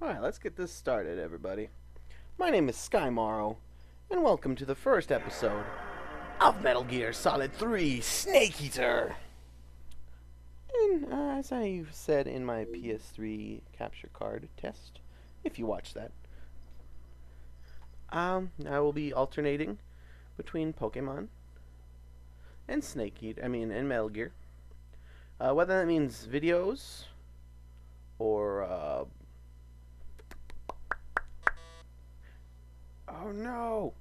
Alright, let's get this started, everybody. My name is Sky Morrow, and welcome to the first episode of Metal Gear Solid 3 Snake Eater. And as I said in my PS3 capture card test, if you watch that, I will be alternating between Pokemon and and Metal Gear. Whether that means videos or oh no!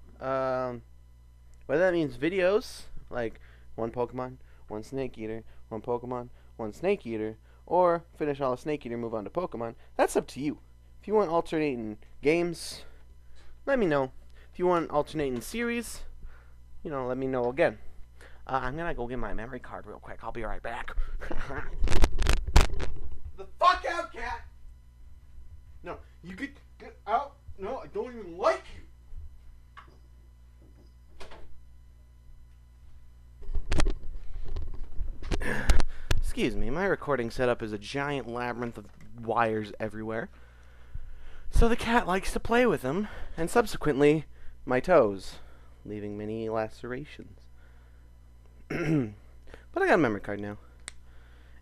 Whether that means videos, like one Pokemon, one Snake Eater, one Pokemon, one Snake Eater, or finish all the Snake Eater, move on to Pokemon, that's up to you. If you want alternating games, let me know. If you want alternating series, let me know again. I'm gonna go get my memory card real quick. I'll be right back. The fuck out, cat! No, you get out. No, I don't even like you. Excuse me, my recording setup is a giant labyrinth of wires everywhere. So the cat likes to play with them, and subsequently, my toes, leaving many lacerations. But I got a memory card now.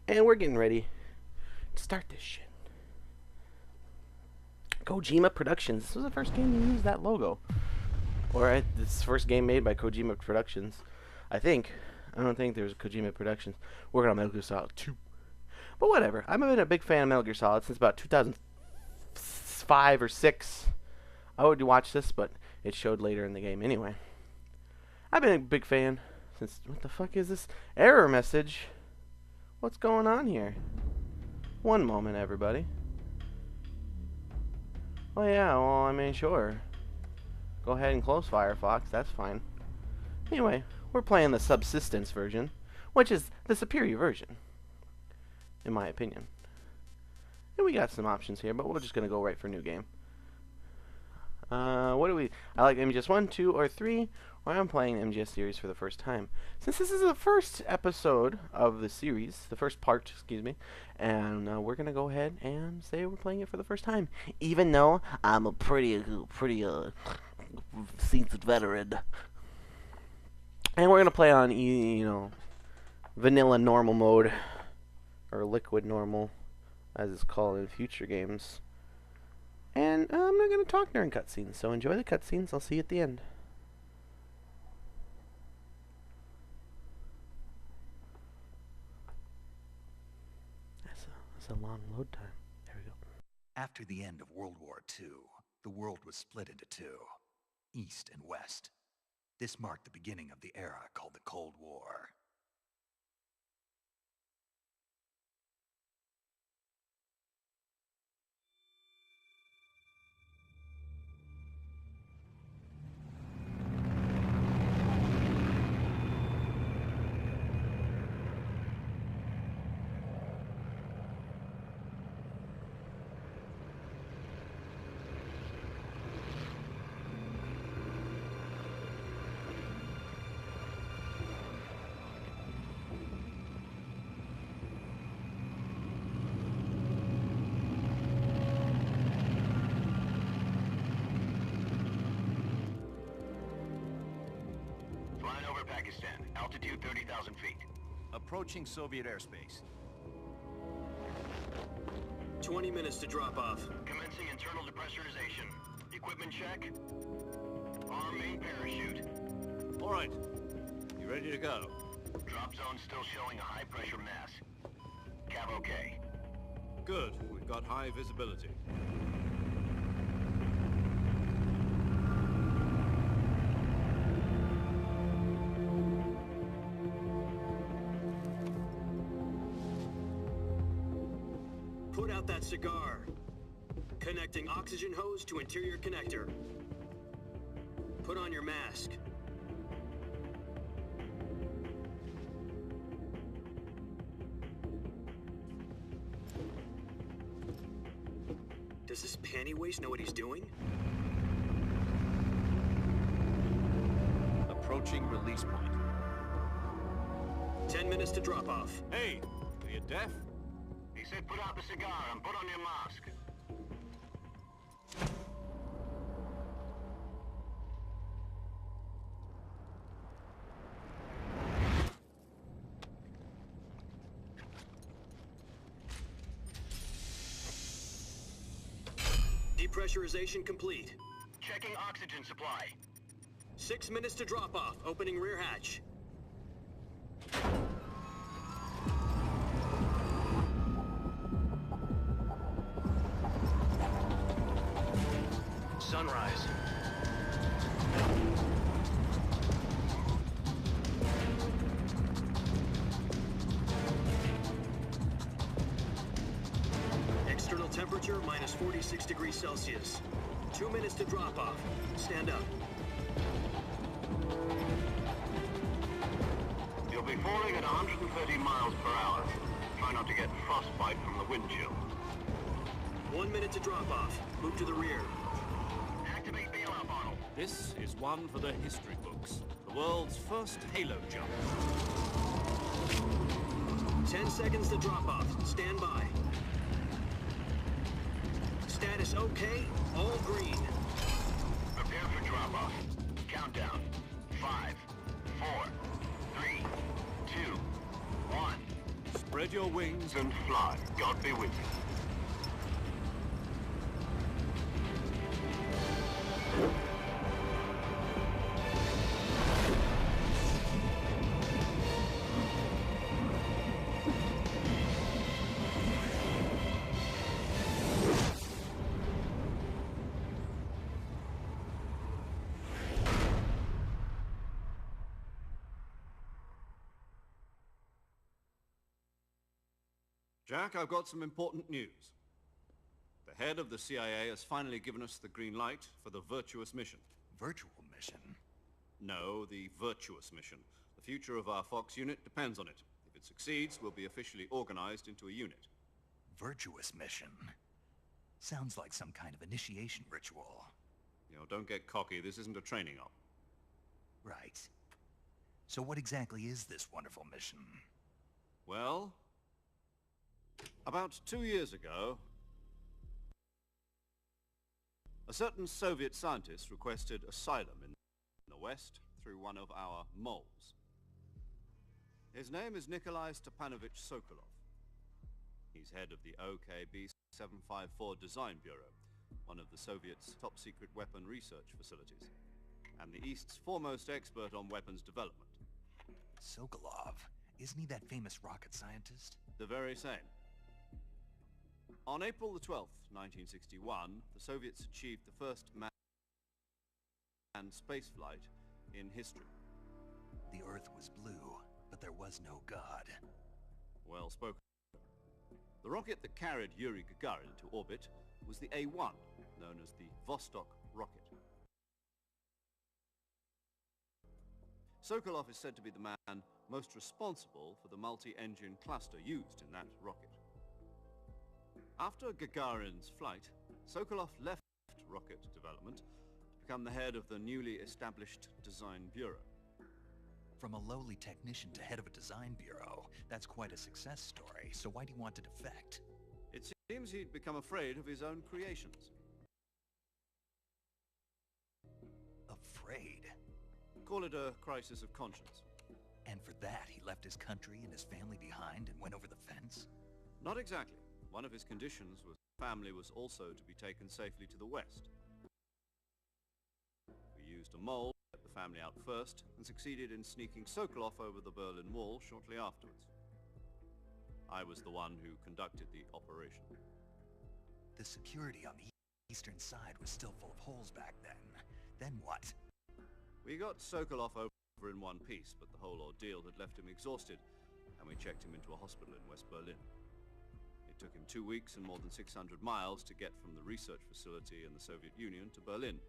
And we're getting ready to start this shit. Kojima Productions. This was the first game to use that logo. Or this first game made by Kojima Productions. I don't think there was Kojima Productions working on Metal Gear Solid 2. But whatever. I've been a big fan of Metal Gear Solid since about 2005 or 6. I would watch this, but it showed later in the game anyway. I've been a big fan since... What the fuck is this? Error message? What's going on here? One moment, everybody. Oh yeah, well, I mean, sure. Go ahead and close Firefox, that's fine. Anyway, we're playing the Subsistence version, which is the superior version, in my opinion. And we got some options here, but we're just going to go right for new game. What do we... I like MGS 1, 2, or 3, or I'm playing the MGS series for the first time. Since this is the first episode of the series, the first part, excuse me, and we're going to go ahead and say we're playing it for the first time, even though I'm a pretty seasoned veteran. And we're going to play on, vanilla normal mode, or liquid normal, as it's called in future games. And I'm not going to talk during cutscenes, so enjoy the cutscenes. I'll see you at the end. That's a long load time. There we go. After the end of World War II, the world was split into two, East and West. This marked the beginning of the era called the Cold War. Flying over Pakistan, altitude 30,000 feet. Approaching Soviet airspace. 20 minutes to drop off. Commencing internal depressurization. Equipment check. Arm main parachute. All right. You ready to go? Drop zone still showing a high pressure mass. Cav okay. Good. We've got high visibility. Put out that cigar. Connecting oxygen hose to interior connector. Put on your mask. Does this panty waste know what he's doing? Approaching release point. 10 minutes to drop off. Hey, are you deaf? He said put out the cigar and put on your mask. Depressurization complete. Checking oxygen supply. 6 minutes to drop off. Opening rear hatch. Sunrise. External temperature minus 46 degrees Celsius. 2 minutes to drop off. Stand up. You'll be falling at 130 miles per hour. Try not to get frostbite from the wind chill. 1 minute to drop off. Move to the rear. Activate bailout model. This is one for the history books. The world's first halo jump. 10 seconds to drop off. Stand by. Status okay. All green. Prepare for drop-off. Countdown. 5, 4, 3, 2, 1. Spread your wings And fly. God be with you. Jack, I've got some important news. The head of the CIA has finally given us the green light for the Virtuous mission. Virtual mission? No, the Virtuous mission. The future of our Fox unit depends on it. If it succeeds, we'll be officially organized into a unit. Virtuous mission? Sounds like some kind of initiation ritual. You know, don't get cocky. This isn't a training op. Right. So what exactly is this wonderful mission? Well, about 2 years ago, a certain Soviet scientist requested asylum in the West through one of our moles. His name is Nikolai Stepanovich Sokolov. He's head of the OKB 754 Design Bureau, one of the Soviets' top-secret weapon research facilities, and the East's foremost expert on weapons development. Sokolov? Isn't he that famous rocket scientist? The very same. On April the 12th, 1961, the Soviets achieved the first manned spaceflight in history. The Earth was blue, but there was no God. Well spoken. The rocket that carried Yuri Gagarin into orbit was the A-1, known as the Vostok rocket. Sokolov is said to be the man most responsible for the multi-engine cluster used in that rocket. After Gagarin's flight, Sokolov left rocket development to become the head of the newly established Design Bureau. From a lowly technician to head of a design bureau, that's quite a success story, so why do you want to defect? It seems he'd become afraid of his own creations. Afraid? Call it a crisis of conscience. And for that, he left his country and his family behind and went over the fence? Not exactly. One of his conditions was family was also to be taken safely to the West. We used a mole to get the family out first and succeeded in sneaking Sokolov over the Berlin Wall shortly afterwards. I was the one who conducted the operation. The security on the eastern side was still full of holes back then. Then what? We got Sokolov over in one piece, but the whole ordeal had left him exhausted, and we checked him into a hospital in West Berlin. It took him 2 weeks and more than 600 miles to get from the research facility in the Soviet Union to Berlin.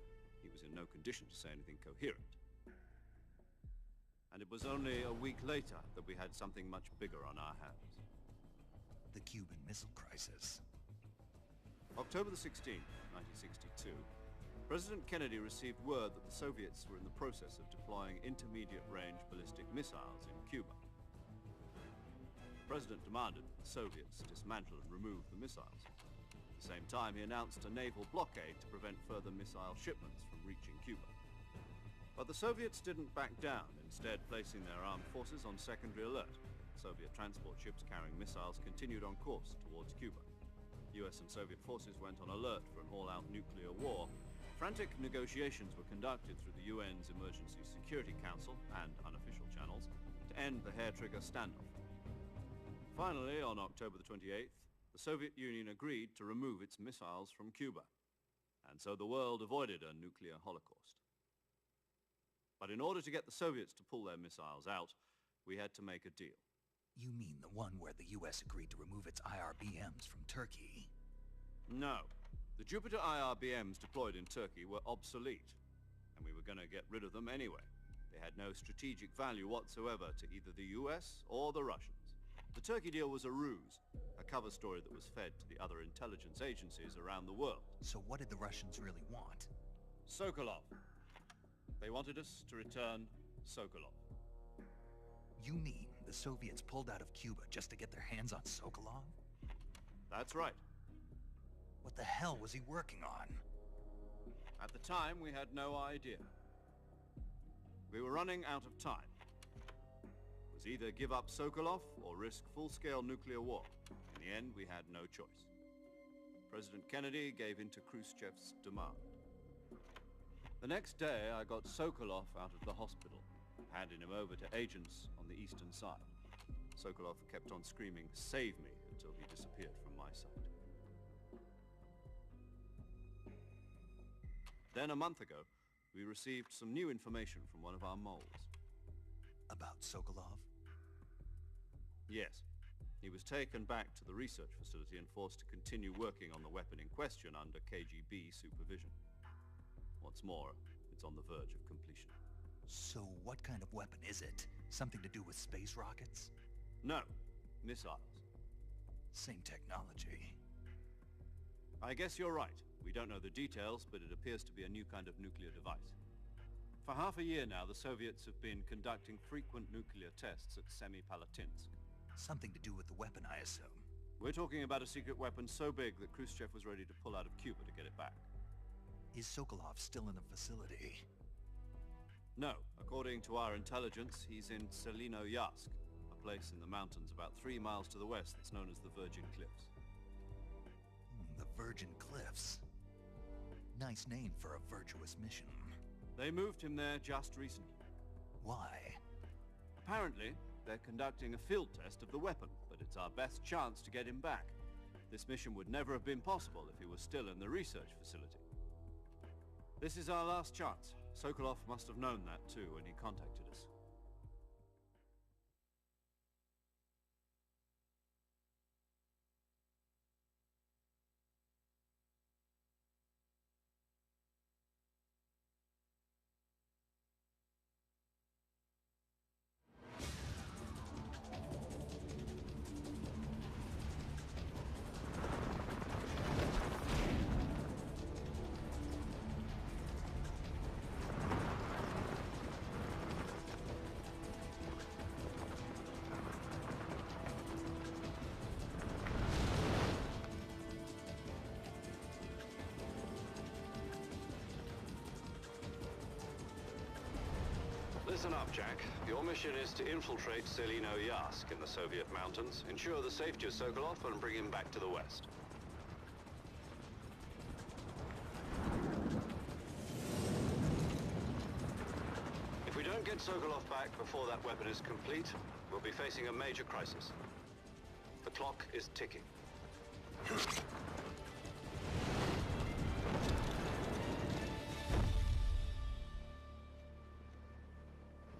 He was in no condition to say anything coherent. And it was only a week later that we had something much bigger on our hands. The Cuban Missile Crisis. October the 16th, 1962, President Kennedy received word that the Soviets were in the process of deploying intermediate-range ballistic missiles in Cuba. The President demanded that the Soviets dismantle and remove the missiles. At the same time, he announced a naval blockade to prevent further missile shipments from reaching Cuba. But the Soviets didn't back down, instead placing their armed forces on secondary alert. Soviet transport ships carrying missiles continued on course towards Cuba. US and Soviet forces went on alert for an all-out nuclear war, frantic negotiations were conducted through the UN's Emergency Security Council and unofficial channels to end the hair-trigger standoff. Finally, on October the 28th, the Soviet Union agreed to remove its missiles from Cuba, and so the world avoided a nuclear holocaust. But in order to get the Soviets to pull their missiles out, we had to make a deal. You mean the one where the US agreed to remove its IRBMs from Turkey? No. The Jupiter IRBMs deployed in Turkey were obsolete, and we were going to get rid of them anyway. They had no strategic value whatsoever to either the US or the Russians. The Turkey deal was a ruse, a cover story that was fed to the other intelligence agencies around the world. So what did the Russians really want? Sokolov. They wanted us to return Sokolov. You mean the Soviets pulled out of Cuba just to get their hands on Sokolov? That's right. What the hell was he working on? At the time, we had no idea. We were running out of time. It was either give up Sokolov or risk full-scale nuclear war. In the end, we had no choice. President Kennedy gave in to Khrushchev's demand. The next day, I got Sokolov out of the hospital, handing him over to agents on the eastern side. Sokolov kept on screaming, "Save me," until he disappeared from my sight. Then a month ago, we received some new information from one of our moles. About Sokolov? Yes. He was taken back to the research facility and forced to continue working on the weapon in question under KGB supervision. What's more, it's on the verge of completion. So what kind of weapon is it? Something to do with space rockets? No, missiles. Same technology. I guess you're right. We don't know the details, but it appears to be a new kind of nuclear device. For half a year now, the Soviets have been conducting frequent nuclear tests at Semipalatinsk. Something to do with the weapon, I assume. We're talking about a secret weapon so big that Khrushchev was ready to pull out of Cuba to get it back. Is Sokolov still in the facility? No. According to our intelligence, he's in Selino-Yarsk, a place in the mountains about 3 miles to the west that's known as the Virgin Cliffs. The Virgin Cliffs. Nice name for a virtuous mission. They moved him there just recently. Why? Apparently, they're conducting a field test of the weapon, but it's our best chance to get him back. This mission would never have been possible if he was still in the research facility. This is our last chance. Sokolov must have known that too when he contacted us. Listen up, Jack. Your mission is to infiltrate Selino-Yarsk in the Soviet mountains, ensure the safety of Sokolov, and bring him back to the west. If we don't get Sokolov back before that weapon is complete, we'll be facing a major crisis. The clock is ticking.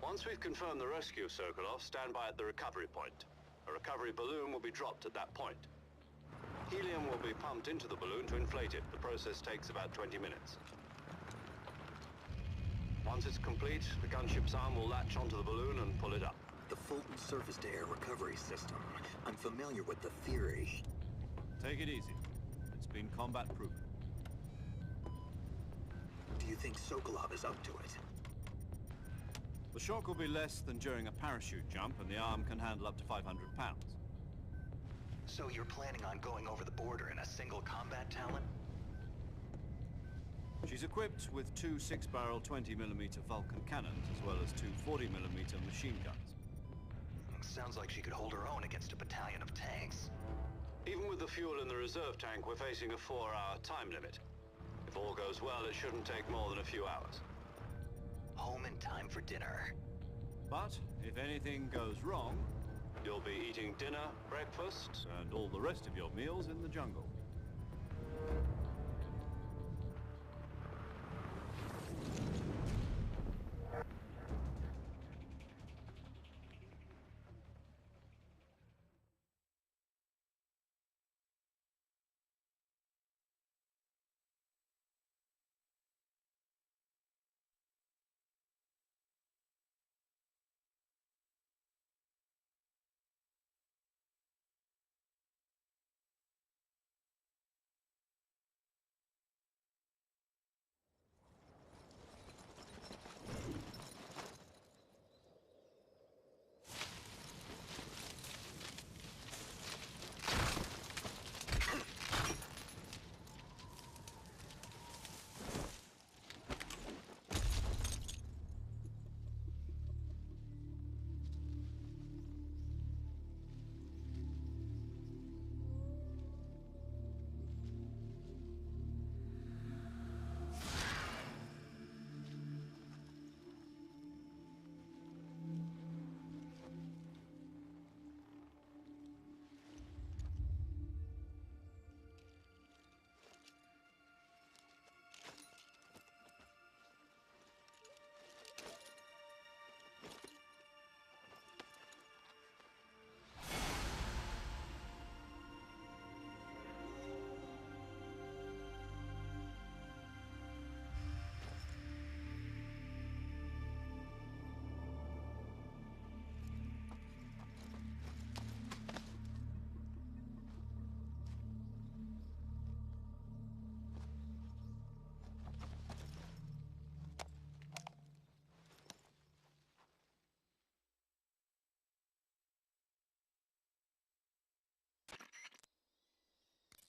Once we've confirmed the rescue of Sokolov, stand by at the recovery point. A recovery balloon will be dropped at that point. Helium will be pumped into the balloon to inflate it. The process takes about 20 minutes. Once it's complete, the gunship's arm will latch onto the balloon and pull it up. The Fulton surface-to-air recovery system. I'm familiar with the theory. Take it easy. It's been combat-proven. Do you think Sokolov is up to it? The shock will be less than during a parachute jump, and the arm can handle up to 500 pounds. So you're planning on going over the border in a single combat Talon? She's equipped with 2 6-barrel 20mm Vulcan cannons, as well as 2 40mm machine guns. Sounds like she could hold her own against a battalion of tanks. Even with the fuel in the reserve tank, we're facing a 4-hour time limit. If all goes well, it shouldn't take more than a few hours. Home in time for dinner. But if anything goes wrong, You'll be eating dinner, breakfast, and all the rest of your meals in the jungle.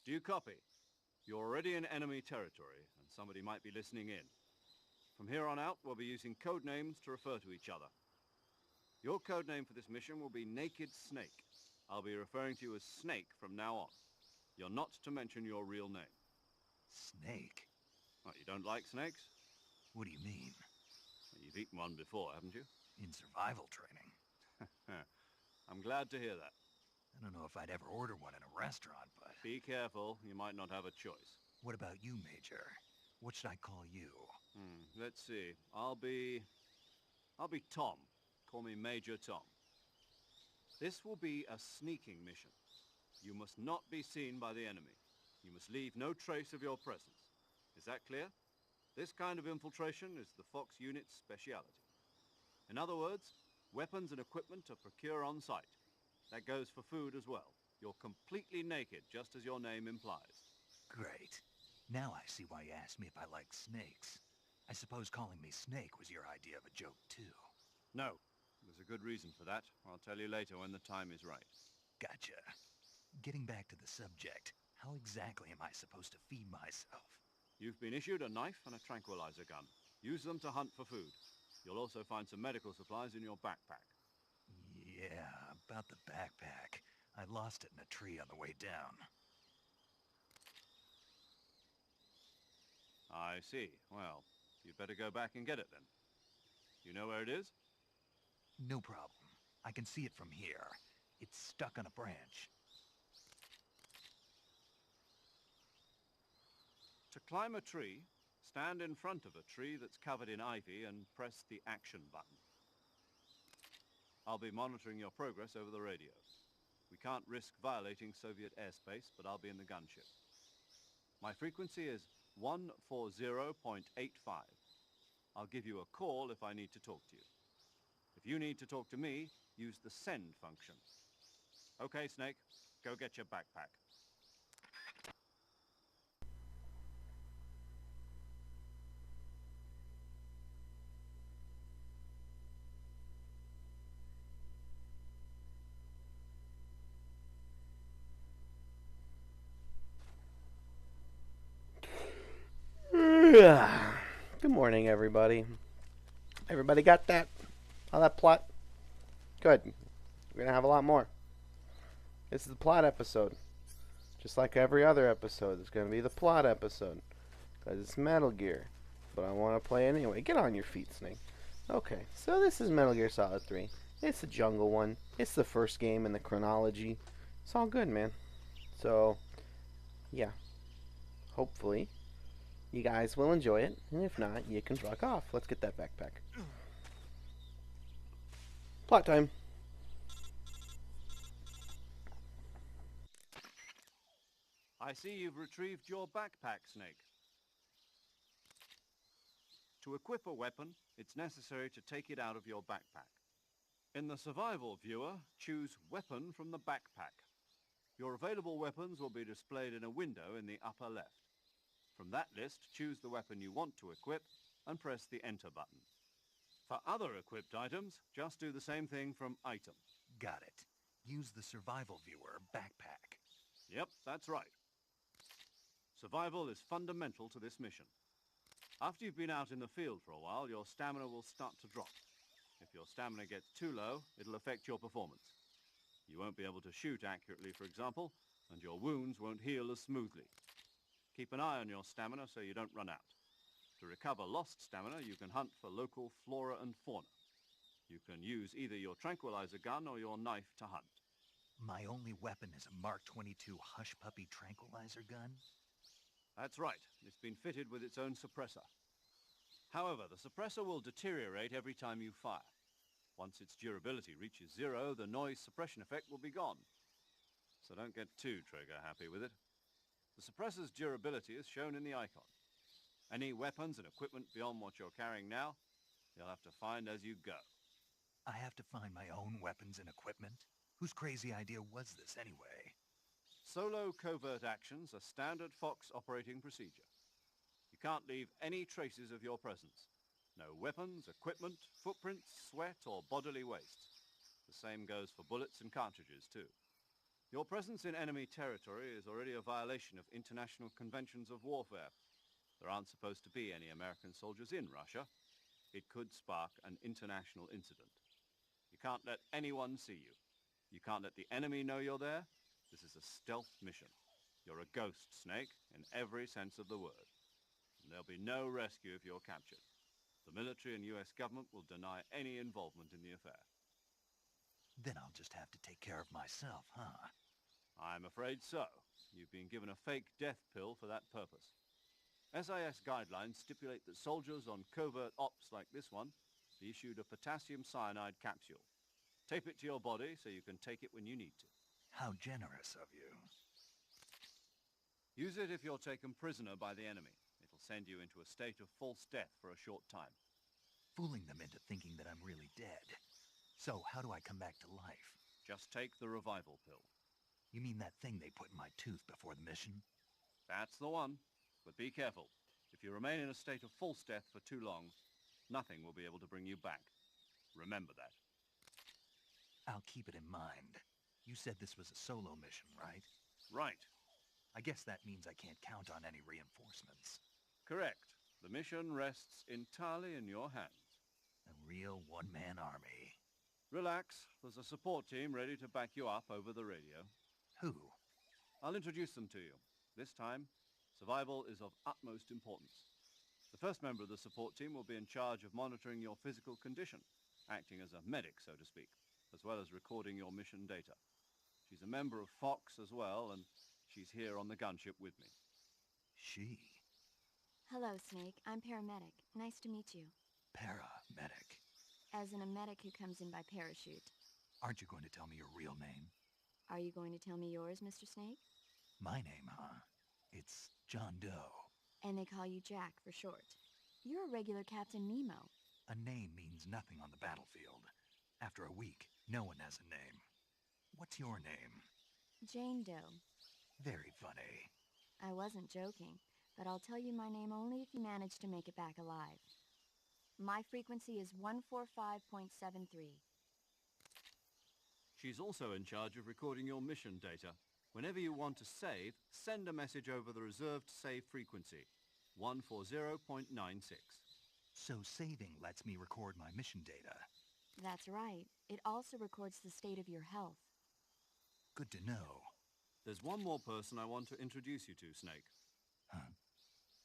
Do you copy? You're already in enemy territory, and somebody might be listening in. From here on out, we'll be using code names to refer to each other. Your code name for this mission will be Naked Snake. I'll be referring to you as Snake from now on. You're not to mention your real name. Snake? What, you don't like snakes? What do you mean? You've eaten one before, haven't you? In survival training? I'm glad to hear that. I don't know if I'd ever order one in a restaurant, but... Be careful, you might not have a choice. What about you, Major? What should I call you? Let's see. I'll be Tom. Call me Major Tom. This will be a sneaking mission. You must not be seen by the enemy. You must leave no trace of your presence. Is that clear? This kind of infiltration is the Fox unit's speciality. In other words, weapons and equipment are procured on site. That goes for food as well. You're completely naked, just as your name implies. Great. Now I see why you asked me if I like snakes. I suppose calling me Snake was your idea of a joke, too. No. There's a good reason for that. I'll tell you later when the time is right. Gotcha. Getting back to the subject, how exactly am I supposed to feed myself? You've been issued a knife and a tranquilizer gun. Use them to hunt for food. You'll also find some medical supplies in your backpack. Yeah, about the backpack. I lost it in a tree on the way down. I see. Well, you'd better go back and get it then. You know where it is? No problem. I can see it from here. It's stuck on a branch. To climb a tree, stand in front of a tree that's covered in ivy and press the action button. I'll be monitoring your progress over the radio. We can't risk violating Soviet airspace, but I'll be in the gunship. My frequency is 140.85. I'll give you a call if I need to talk to you. If you need to talk to me, use the send function. Okay, Snake, go get your backpack. Good morning, everybody. Everybody got that? All that plot? Good. We're gonna have a lot more. This is the plot episode. Just like every other episode, it's going to be the plot episode. Because it's Metal Gear. But I want to play anyway. Get on your feet, Snake. Okay, so this is Metal Gear Solid 3. It's the jungle one. It's the first game in the chronology. It's all good, man. So, yeah. Hopefully, you guys will enjoy it. And if not, you can fuck off. Let's get that backpack. Plot time. I see you've retrieved your backpack, Snake. To equip a weapon, it's necessary to take it out of your backpack. In the survival viewer, choose Weapon from the backpack. Your available weapons will be displayed in a window in the upper left. From that list, choose the weapon you want to equip and press the Enter button. For other equipped items, just do the same thing from Item. Got it. Use the survival viewer backpack. Yep, that's right. Survival is fundamental to this mission. After you've been out in the field for a while, your stamina will start to drop. If your stamina gets too low, it'll affect your performance. You won't be able to shoot accurately, for example, and your wounds won't heal as smoothly. Keep an eye on your stamina so you don't run out. To recover lost stamina, you can hunt for local flora and fauna. You can use either your tranquilizer gun or your knife to hunt. My only weapon is a Mark 22 Hush Puppy tranquilizer gun? That's right. It's been fitted with its own suppressor. However, the suppressor will deteriorate every time you fire. Once its durability reaches 0, the noise suppression effect will be gone. So don't get too trigger happy with it. The suppressor's durability is shown in the icon. Any weapons and equipment beyond what you're carrying now, you'll have to find as you go. I have to find my own weapons and equipment? Whose crazy idea was this anyway? Solo covert actions are standard Fox operating procedure. You can't leave any traces of your presence. No weapons, equipment, footprints, sweat, or bodily waste. The same goes for bullets and cartridges, too. Your presence in enemy territory is already a violation of international conventions of warfare. There aren't supposed to be any American soldiers in Russia. It could spark an international incident. You can't let anyone see you. You can't let the enemy know you're there. This is a stealth mission. You're a ghost, Snake, in every sense of the word. And there'll be no rescue if you're captured. The military and US government will deny any involvement in the affair. Then I'll just have to take care of myself, huh? I'm afraid so. You've been given a fake death pill for that purpose. SIS guidelines stipulate that soldiers on covert ops like this one be issued a potassium cyanide capsule. Tape it to your body so you can take it when you need to. How generous of you. Use it if you're taken prisoner by the enemy. It'll send you into a state of false death for a short time. Fooling them into thinking that I'm really dead. So how do I come back to life? Just take the revival pill. You mean that thing they put in my tooth before the mission? That's the one. But be careful. If you remain in a state of false death for too long, nothing will be able to bring you back. Remember that. I'll keep it in mind. You said this was a solo mission, right? Right. I guess that means I can't count on any reinforcements. Correct. The mission rests entirely in your hands. A real one-man army. Relax. There's a support team ready to back you up over the radio. Who? I'll introduce them to you. This time, survival is of utmost importance. The first member of the support team will be in charge of monitoring your physical condition, acting as a medic, so to speak, as well as recording your mission data. She's a member of Fox as well, and she's here on the gunship with me. She? Hello, Snake. I'm paramedic. Nice to meet you. Paramedic. As in a medic who comes in by parachute. Aren't you going to tell me your real name? Are you going to tell me yours, Mr. Snake? My name, huh? It's John Doe. And they call you Jack for short. You're a regular Captain Nemo. A name means nothing on the battlefield. After a week, no one has a name. What's your name? Jane Doe. Very funny. I wasn't joking, but I'll tell you my name only if you manage to make it back alive. My frequency is 145.73. She's also in charge of recording your mission data. Whenever you want to save, send a message over the reserved save frequency, 140.96. So saving lets me record my mission data. That's right. It also records the state of your health. Good to know. There's one more person I want to introduce you to, Snake. Huh?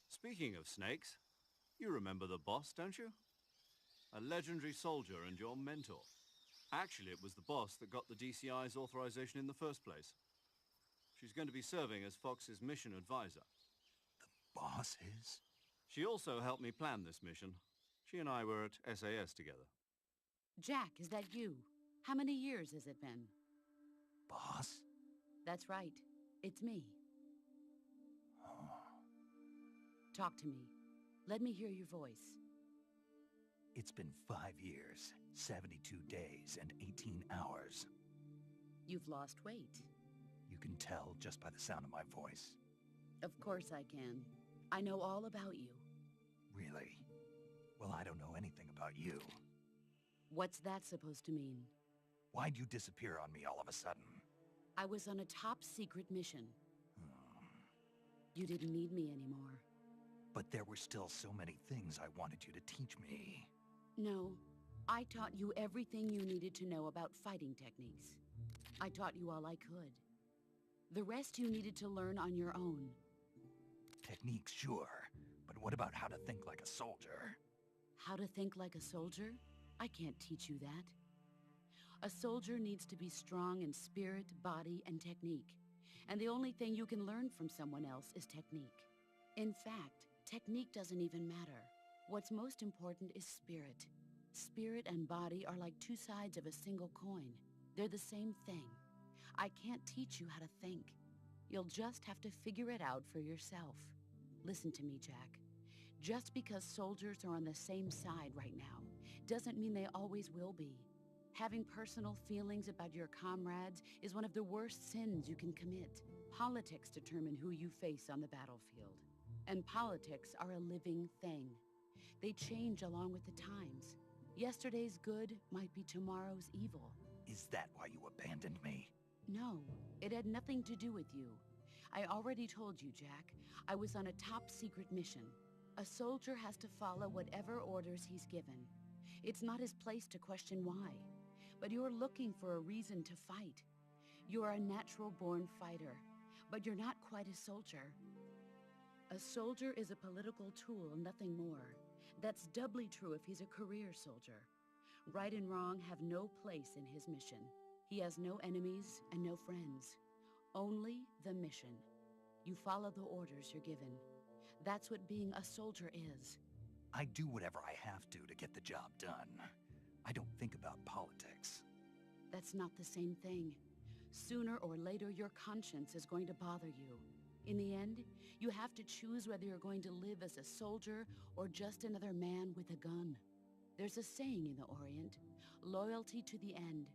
Speaking of snakes, you remember the boss, don't you? A legendary soldier and your mentor. Actually, it was the boss that got the DCI's authorization in the first place. She's going to be serving as Fox's mission advisor. Boss is? She also helped me plan this mission. She and I were at SAS together. Jack, is that you? How many years has it been? Boss? That's right. It's me. Oh. Talk to me. Let me hear your voice. It's been 5 years, 72 days, and 18 hours. You've lost weight. You can tell just by the sound of my voice. Of course I can. I know all about you. Really? Well, I don't know anything about you. What's that supposed to mean? Why'd you disappear on me all of a sudden? I was on a top-secret mission. You didn't need me anymore. But there were still so many things I wanted you to teach me. No, I taught you everything you needed to know about fighting techniques. I taught you all I could. The rest you needed to learn on your own. Techniques, sure. But what about how to think like a soldier? How to think like a soldier? I can't teach you that. A soldier needs to be strong in spirit, body, and technique. And the only thing you can learn from someone else is technique. In fact, technique doesn't even matter. What's most important is spirit. Spirit and body are like two sides of a single coin. They're the same thing. I can't teach you how to think. You'll just have to figure it out for yourself. Listen to me, Jack. Just because soldiers are on the same side right now doesn't mean they always will be. Having personal feelings about your comrades is one of the worst sins you can commit. Politics determine who you face on the battlefield. And politics are a living thing. They change along with the times. Yesterday's good might be tomorrow's evil. Is that why you abandoned me? No, it had nothing to do with you. I already told you, Jack. I was on a top-secret mission. A soldier has to follow whatever orders he's given. It's not his place to question why. But you're looking for a reason to fight. You're a natural-born fighter, but you're not quite a soldier. A soldier is a political tool, nothing more. That's doubly true if he's a career soldier. Right and wrong have no place in his mission. He has no enemies and no friends. Only the mission. You follow the orders you're given. That's what being a soldier is. I do whatever I have to get the job done. I don't think about politics. That's not the same thing. Sooner or later, your conscience is going to bother you. In the end, you have to choose whether you're going to live as a soldier or just another man with a gun. There's a saying in the Orient, loyalty to the end.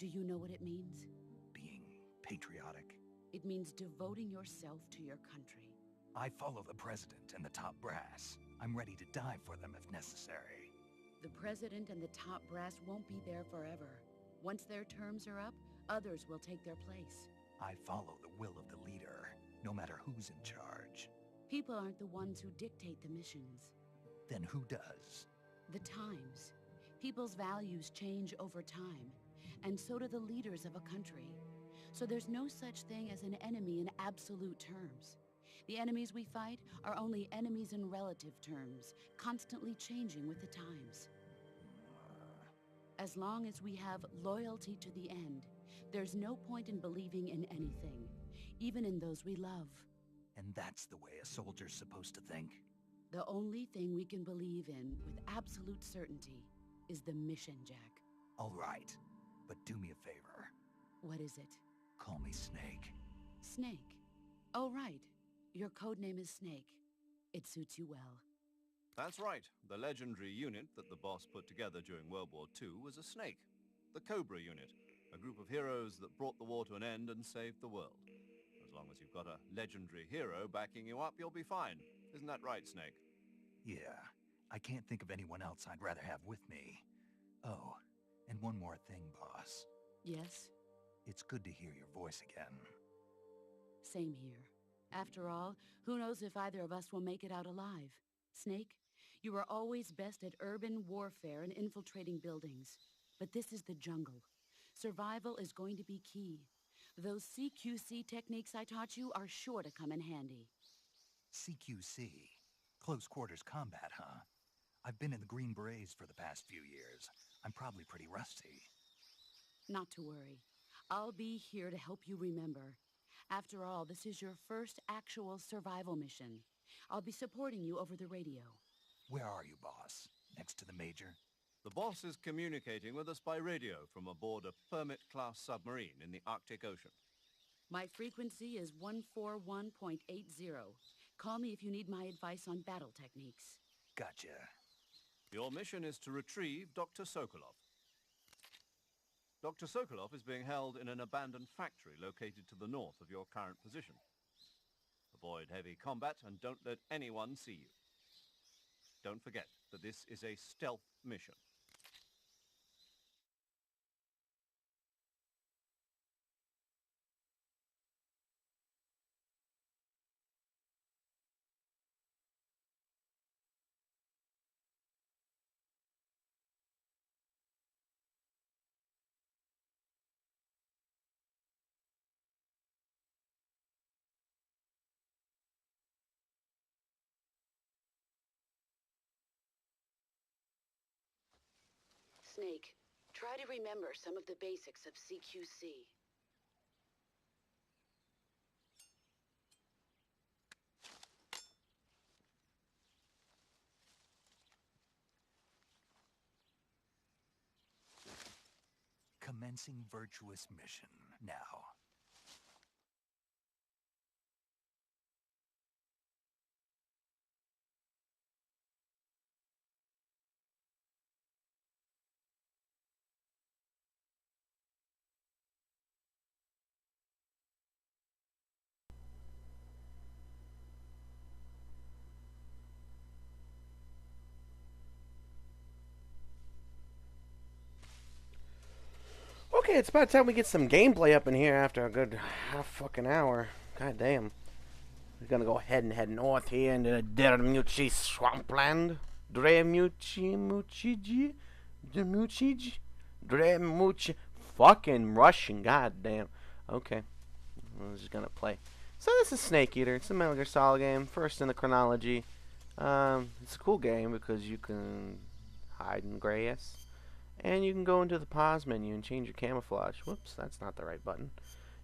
Do you know what it means? Being patriotic. It means devoting yourself to your country. I follow the president and the top brass. I'm ready to die for them if necessary. The president and the top brass won't be there forever. Once their terms are up, others will take their place. I follow the will of the leader, no matter who's in charge. People aren't the ones who dictate the missions. Then who does? The times. People's values change over time, and so do the leaders of a country. So there's no such thing as an enemy in absolute terms. The enemies we fight are only enemies in relative terms, constantly changing with the times. As long as we have loyalty to the end, there's no point in believing in anything, even in those we love. And that's the way a soldier's supposed to think? The only thing we can believe in with absolute certainty is the mission, Jack. All right, but do me a favor. What is it? Call me Snake. Snake. Oh, right. Your code name is Snake. It suits you well. That's right. The legendary unit that the boss put together during World War II was a snake. The Cobra unit, a group of heroes that brought the war to an end and saved the world. As long as you've got a legendary hero backing you up, you'll be fine. Isn't that right, Snake? Yeah, I can't think of anyone else I'd rather have with me. Oh, and one more thing, boss. Yes? It's good to hear your voice again. Same here. After all, who knows if either of us will make it out alive? Snake, you are always best at urban warfare and infiltrating buildings. But this is the jungle. Survival is going to be key. Those CQC techniques I taught you are sure to come in handy. CQC. Close quarters combat, huh? I've been in the Green Berets for the past few years. I'm probably pretty rusty. Not to worry. I'll be here to help you remember. After all, this is your first actual survival mission. I'll be supporting you over the radio. Where are you, boss? Next to the Major? The boss is communicating with us by radio from aboard a Permit-class submarine in the Arctic Ocean. My frequency is 141.80. Call me if you need my advice on battle techniques. Gotcha. Your mission is to retrieve Dr. Sokolov. Dr. Sokolov is being held in an abandoned factory located to the north of your current position. Avoid heavy combat and don't let anyone see you. Don't forget that this is a stealth mission. Snake, try to remember some of the basics of CQC. Commencing Virtuous mission now. Okay, it's about time we get some gameplay up in here after a good half fucking hour. God damn. We're gonna go ahead and head north here into the Dermuchi swampland. Dremuchi. Fucking Russian, god damn. Okay. I'm just gonna play. So this is Snake Eater. It's a Metal Gear Solid game. First in the chronology. It's a cool game because you can hide in grass. And you can go into the pause menu and change your camouflage. Whoops, that's not the right button.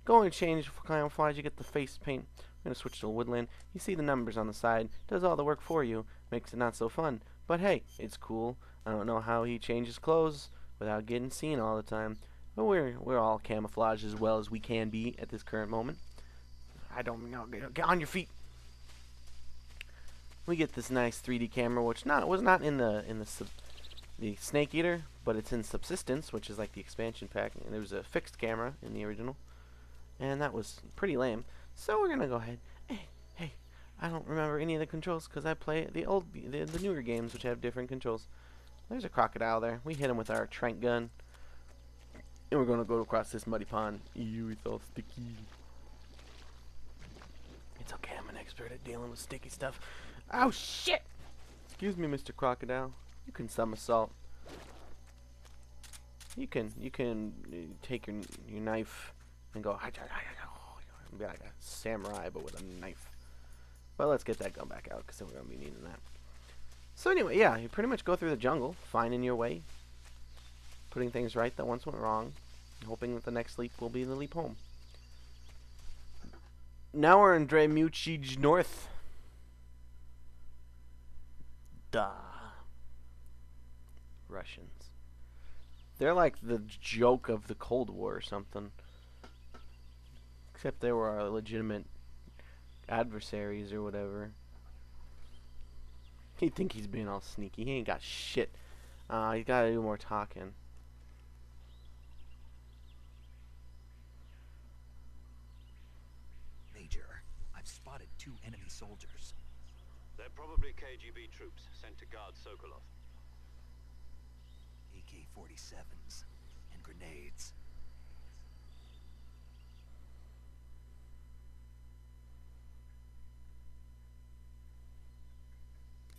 Go and change camouflage, you get the face paint. I'm going to switch to woodland. You see the numbers on the side. Does all the work for you. Makes it not so fun. But hey, it's cool. I don't know how he changes clothes without getting seen all the time. But we're all camouflaged as well as we can be at this current moment. I don't know. Get on your feet. We get this nice 3D camera, which was not in the Snake Eater, but it's in Subsistence, which is like the expansion pack. And there was a fixed camera in the original, and that was pretty lame. So we're gonna go ahead. Hey, I don't remember any of the controls because I play the newer games, which have different controls. There's a crocodile there. We hit him with our trank gun, and we're gonna go across this muddy pond. Ew, it's all sticky. It's okay. I'm an expert at dealing with sticky stuff. Oh shit! Excuse me, Mr. Crocodile. You can somersault. You can take your knife and go be like a samurai but with a knife. But let's get that gun back out because then we're gonna be needing that. So anyway, yeah, you pretty much go through the jungle, finding your way, putting things right that once went wrong, and hoping that the next leap will be the leap home. Now we're in Dremuchij North. Duh. Russians. They're like the joke of the Cold War or something. Except they were our legitimate adversaries or whatever. He'd think he's being all sneaky. He ain't got shit. You gotta do more talking. Major, I've spotted 2 enemy soldiers. They're probably KGB troops sent to guard Sokolov. AK-47s and grenades.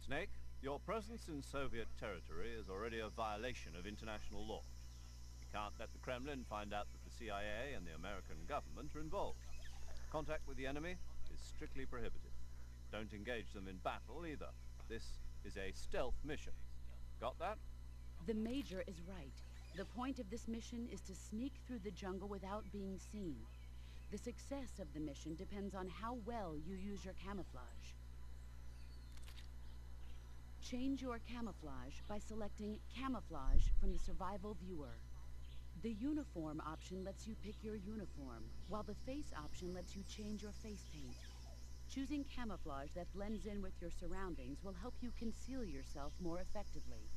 Snake, your presence in Soviet territory is already a violation of international law. You can't let the Kremlin find out that the CIA and the American government are involved. Contact with the enemy is strictly prohibited. Don't engage them in battle either. This is a stealth mission. Got that? The Major is right. The point of this mission is to sneak through the jungle without being seen. The success of the mission depends on how well you use your camouflage. Change your camouflage by selecting Camouflage from the Survival Viewer. The Uniform option lets you pick your uniform, while the Face option lets you change your face paint. Choosing camouflage that blends in with your surroundings will help you conceal yourself more effectively.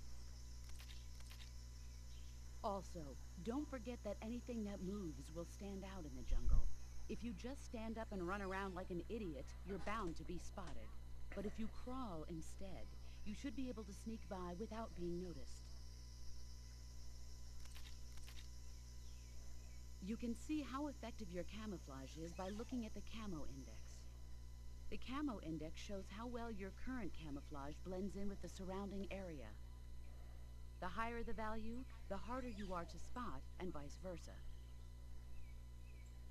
Also, don't forget that anything that moves will stand out in the jungle. If you just stand up and run around like an idiot, you're bound to be spotted. But if you crawl instead, you should be able to sneak by without being noticed. You can see how effective your camouflage is by looking at the Camo Index. The Camo Index shows how well your current camouflage blends in with the surrounding area. The higher the value, the harder you are to spot, and vice versa.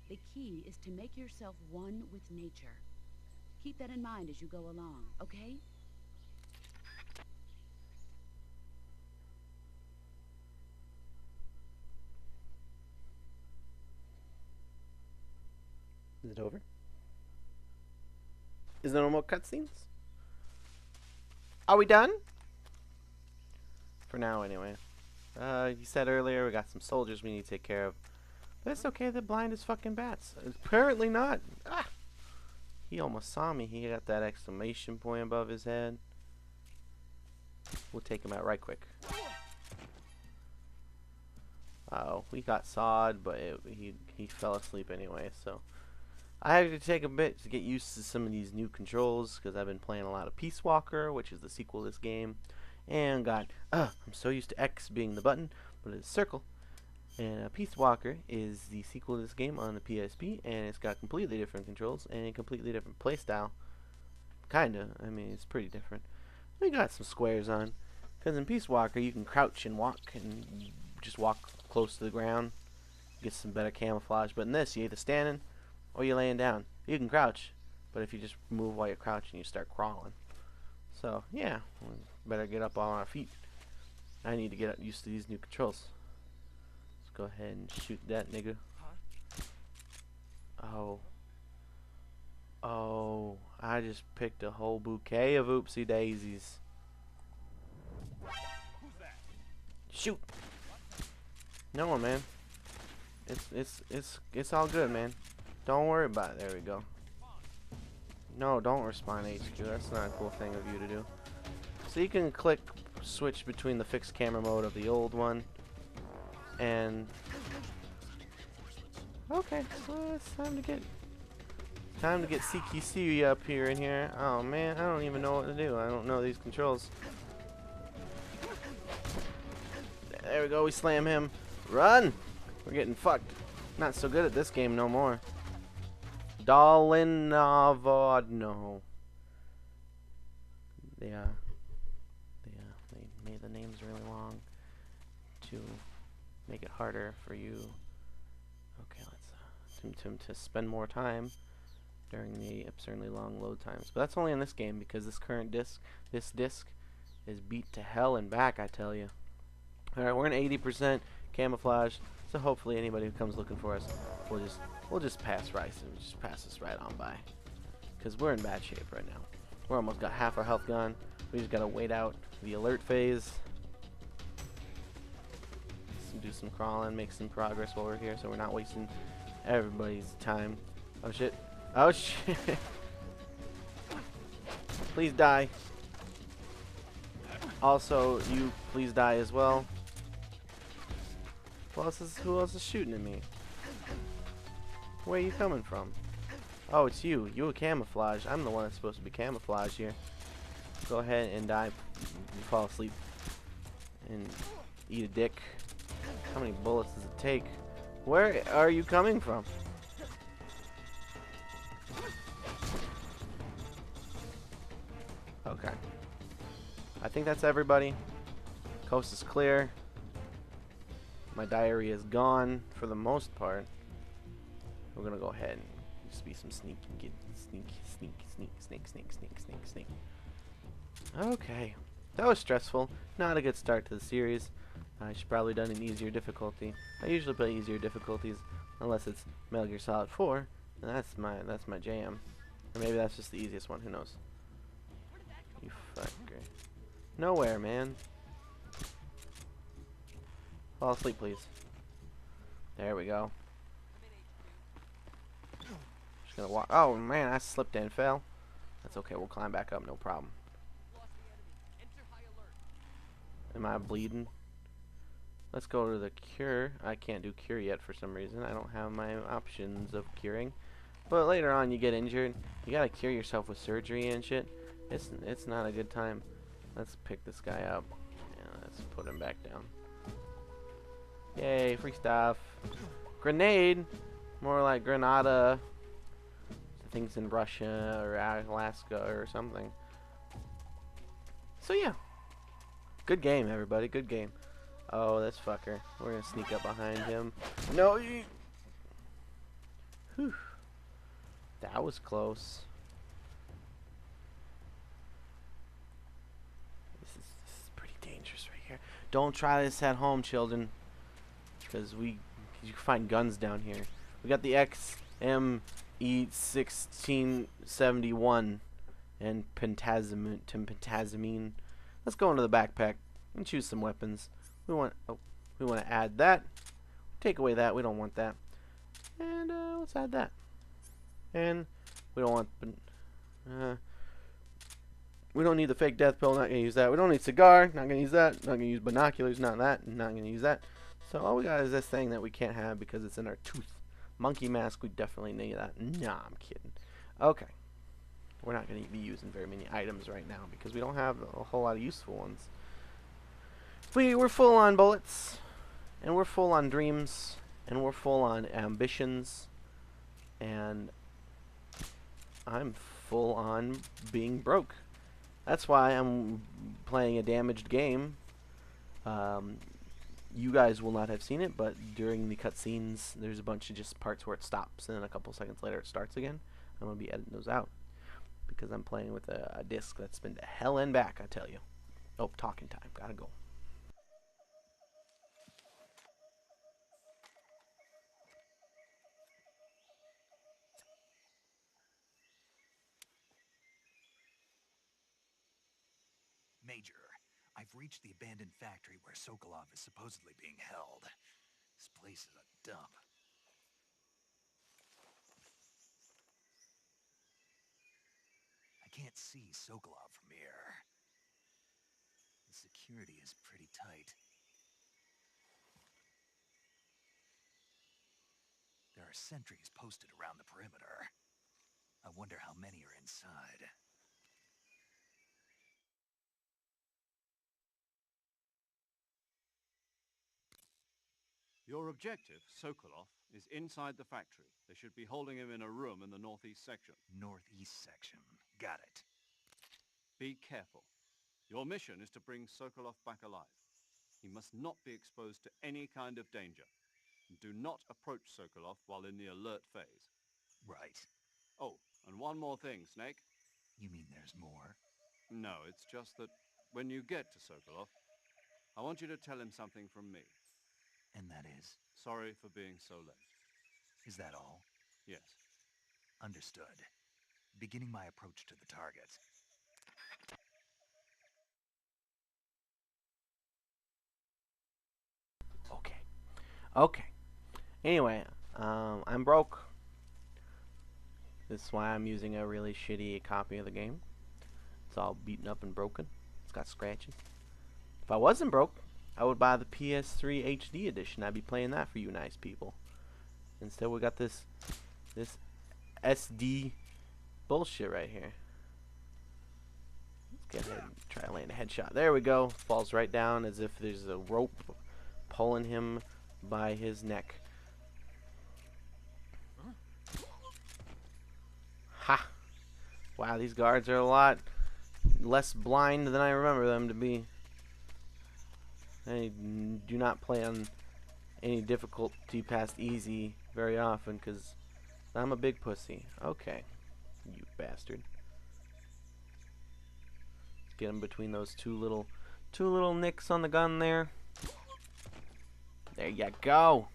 The key is to make yourself one with nature. Keep that in mind as you go along, okay? Is it over? Is there no more cutscenes? Are we done? For now, anyway. You said earlier we got some soldiers we need to take care of. But it's okay, they're blind as fucking bats. Apparently not. Ah! He almost saw me. He got that exclamation point above his head. We'll take him out right quick. Uh-oh, we got sawed, but he fell asleep anyway, so... I had to take a bit to get used to some of these new controls, because I've been playing a lot of Peace Walker, which is the sequel to this game. And I'm so used to X being the button, but it's circle. And Peace Walker is the sequel to this game on the PSP, and it's got completely different controls and a completely different playstyle. Kinda, I mean, it's pretty different. We got some squares on, because in Peace Walker you can crouch and walk, and just walk close to the ground, get some better camouflage. But in this, you're either standing or you're laying down. You can crouch, but if you just move while you're crouching, you start crawling. So, yeah, we better get up on our feet. I need to get used to these new controls. Let's go ahead and shoot that nigga. Oh, I just picked a whole bouquet of oopsie daisies. Shoot! No, man. It's all good, man. Don't worry about it. There we go. No, don't respond HQ. That's not a cool thing of you to do. So you can switch between the fixed camera mode of the old one and... Okay, well, it's time to get CQC up here in here. Oh man, I don't even know what to do. I don't know these controls. There we go, we slam him. Run! We're getting fucked. Not so good at this game no more. Dalinavod, They made the names really long to make it harder for you. Okay, let's to spend more time during the absurdly long load times. But that's only in this game, because this current disc is beat to hell and back, I tell you. Alright, we're in 80% camouflage, so hopefully anybody who comes looking for us we'll just pass Rice and just pass us right on by. Because we're in bad shape right now. We're almost got half our health gone. We just gotta wait out the alert phase. Do some crawling, make some progress while we're here, so we're not wasting everybody's time. Oh shit. Oh shit. Please die. Also, you please die as well. Who else is shooting at me? Where are you coming from? Oh, it's you. You a camouflage. I'm the one that's supposed to be camouflaged here. Go ahead and die. You fall asleep. And eat a dick. How many bullets does it take? Where are you coming from? Okay. I think that's everybody. Coast is clear. My diary is gone for the most part. We're gonna go ahead and just be some sneak. Okay. That was stressful. Not a good start to the series. I should probably done an easier difficulty. I usually play easier difficulties unless it's Metal Gear Solid 4, and that's my jam. Or maybe that's just the easiest one. Who knows? You fucker. Nowhere, man. Fall asleep, please. There we go. Just gonna walk. Oh man, I slipped and fell. That's okay. We'll climb back up. No problem. Am I bleeding? Let's go to the cure. I can't do cure yet for some reason. I don't have my options of curing. But later on, you get injured. You gotta cure yourself with surgery and shit. It's not a good time. Let's pick this guy up. Yeah, let's put him back down. Yay, free stuff. Grenade. More like Grenada. Things in Russia or Alaska or something. So yeah. Good game, everybody. Good game. Oh, this fucker. We're gonna sneak up behind him. No! Whew. That was close. This is pretty dangerous right here. Don't try this at home, children. Because you can find guns down here. We got the XME1671 and pentazamine. Let's go into the backpack and choose some weapons. We want to add that. Take away that. We don't want that. And let's add that. And we don't want. We don't need the fake death pill. Not gonna use that. We don't need cigar. Not gonna use that. Not gonna use binoculars. Not that. Not gonna use that. So all we got is this thing that we can't have because it's in our tooth. Monkey mask. We definitely need that. Nah, I'm kidding. Okay. We're not going to be using very many items right now because we don't have a whole lot of useful ones. We're full on bullets, and we're full on dreams, and we're full on ambitions, and I'm full on being broke. That's why I'm playing a damaged game. You guys will not have seen it, but during the cutscenes, there's a bunch of just parts where it stops, and then a couple seconds later it starts again. I'm going to be editing those out. Because I'm playing with a disc that's been to hell and back, I tell you. Oh, talking time. Gotta go. Major, I've reached the abandoned factory where Sokolov is supposedly being held. This place is a dump. I can't see Sokolov from here. The security is pretty tight. There are sentries posted around the perimeter. I wonder how many are inside. Your objective, Sokolov, is inside the factory. They should be holding him in a room in the northeast section. Northeast section. Got it. Be careful. Your mission is to bring Sokolov back alive. He must not be exposed to any kind of danger. Do not approach Sokolov while in the alert phase. Right. Oh, and one more thing, Snake. You mean there's more? No, it's just that when you get to Sokolov, I want you to tell him something from me. And that is? Sorry for being so late. Is that all? Yes. Understood. Beginning my approach to the target. Okay. Anyway, I'm broke. This is why I'm using a really shitty copy of the game. It's all beaten up and broken. It's got scratches. If I wasn't broke, I would buy the PS3 HD edition. I'd be playing that for you nice people. Instead, we got this SD bullshit right here. Let's get ahead and try to land a headshot. There we go. Falls right down as if there's a rope pulling him by his neck. Ha! Wow, these guards are a lot less blind than I remember them to be. They do not plan any difficulty past easy very often, because I'm a big pussy. Okay, you bastard. Get him between those two little nicks on the gun there. There you go.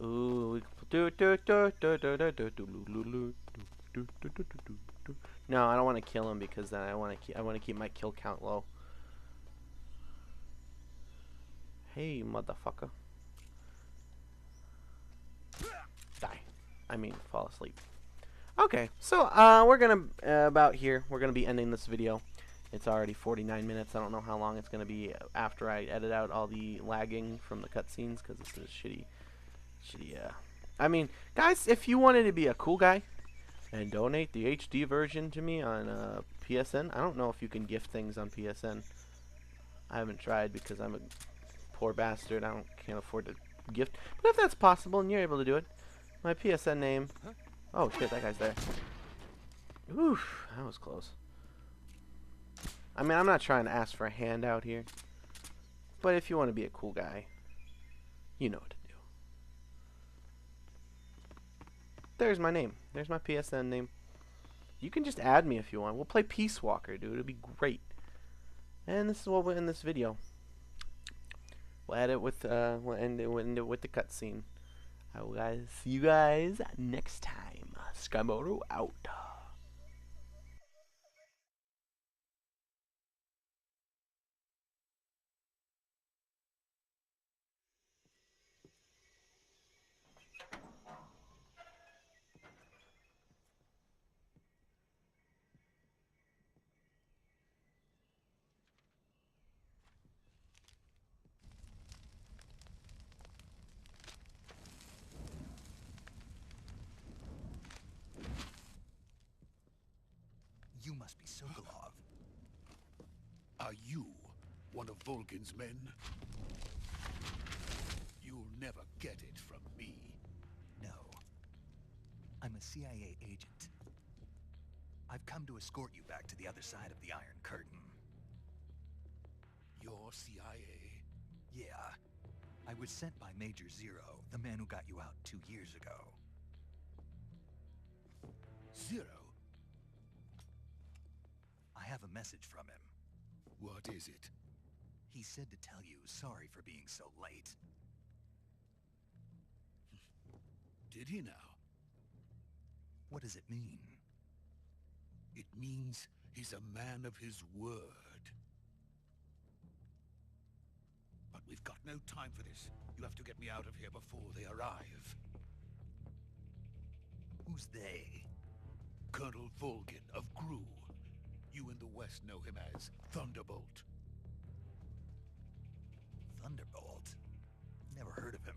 Ooh, no, I don't want to kill him because then I want to keep my kill count low. Hey, motherfucker. Die. I mean, fall asleep. Okay, so we're gonna about here. We're gonna be ending this video. It's already 49 minutes. I don't know how long it's gonna be after I edit out all the lagging from the cutscenes because it's just shitty. I mean, guys, if you wanted to be a cool guy and donate the HD version to me on PSN, I don't know if you can gift things on PSN. I haven't tried because I'm a poor bastard. Can't afford to gift. But if that's possible and you're able to do it, my PSN name. Oh shit, that guy's there. Oof, that was close. I mean, I'm not trying to ask for a handout here, but if you want to be a cool guy, you know what to do. There's my name. There's my PSN name. You can just add me if you want. We'll play Peace Walker, dude. It'll be great. And this is what we'll end this video. We'll end it with the cutscene. I will see you guys next time. Skymoto out. You must be Sokolov. Are you one of Volgin's men? You'll never get it from me. No. I'm a CIA agent. I've come to escort you back to the other side of the Iron Curtain. You're CIA? Yeah. I was sent by Major Zero, the man who got you out 2 years ago. Zero? I have a message from him. What is it? He said to tell you sorry for being so late. Did he now? What does it mean? It means he's a man of his word. But we've got no time for this. You have to get me out of here before they arrive. Who's they? Colonel Volgin of Gru. You in the West know him as Thunderbolt. Thunderbolt? Never heard of him.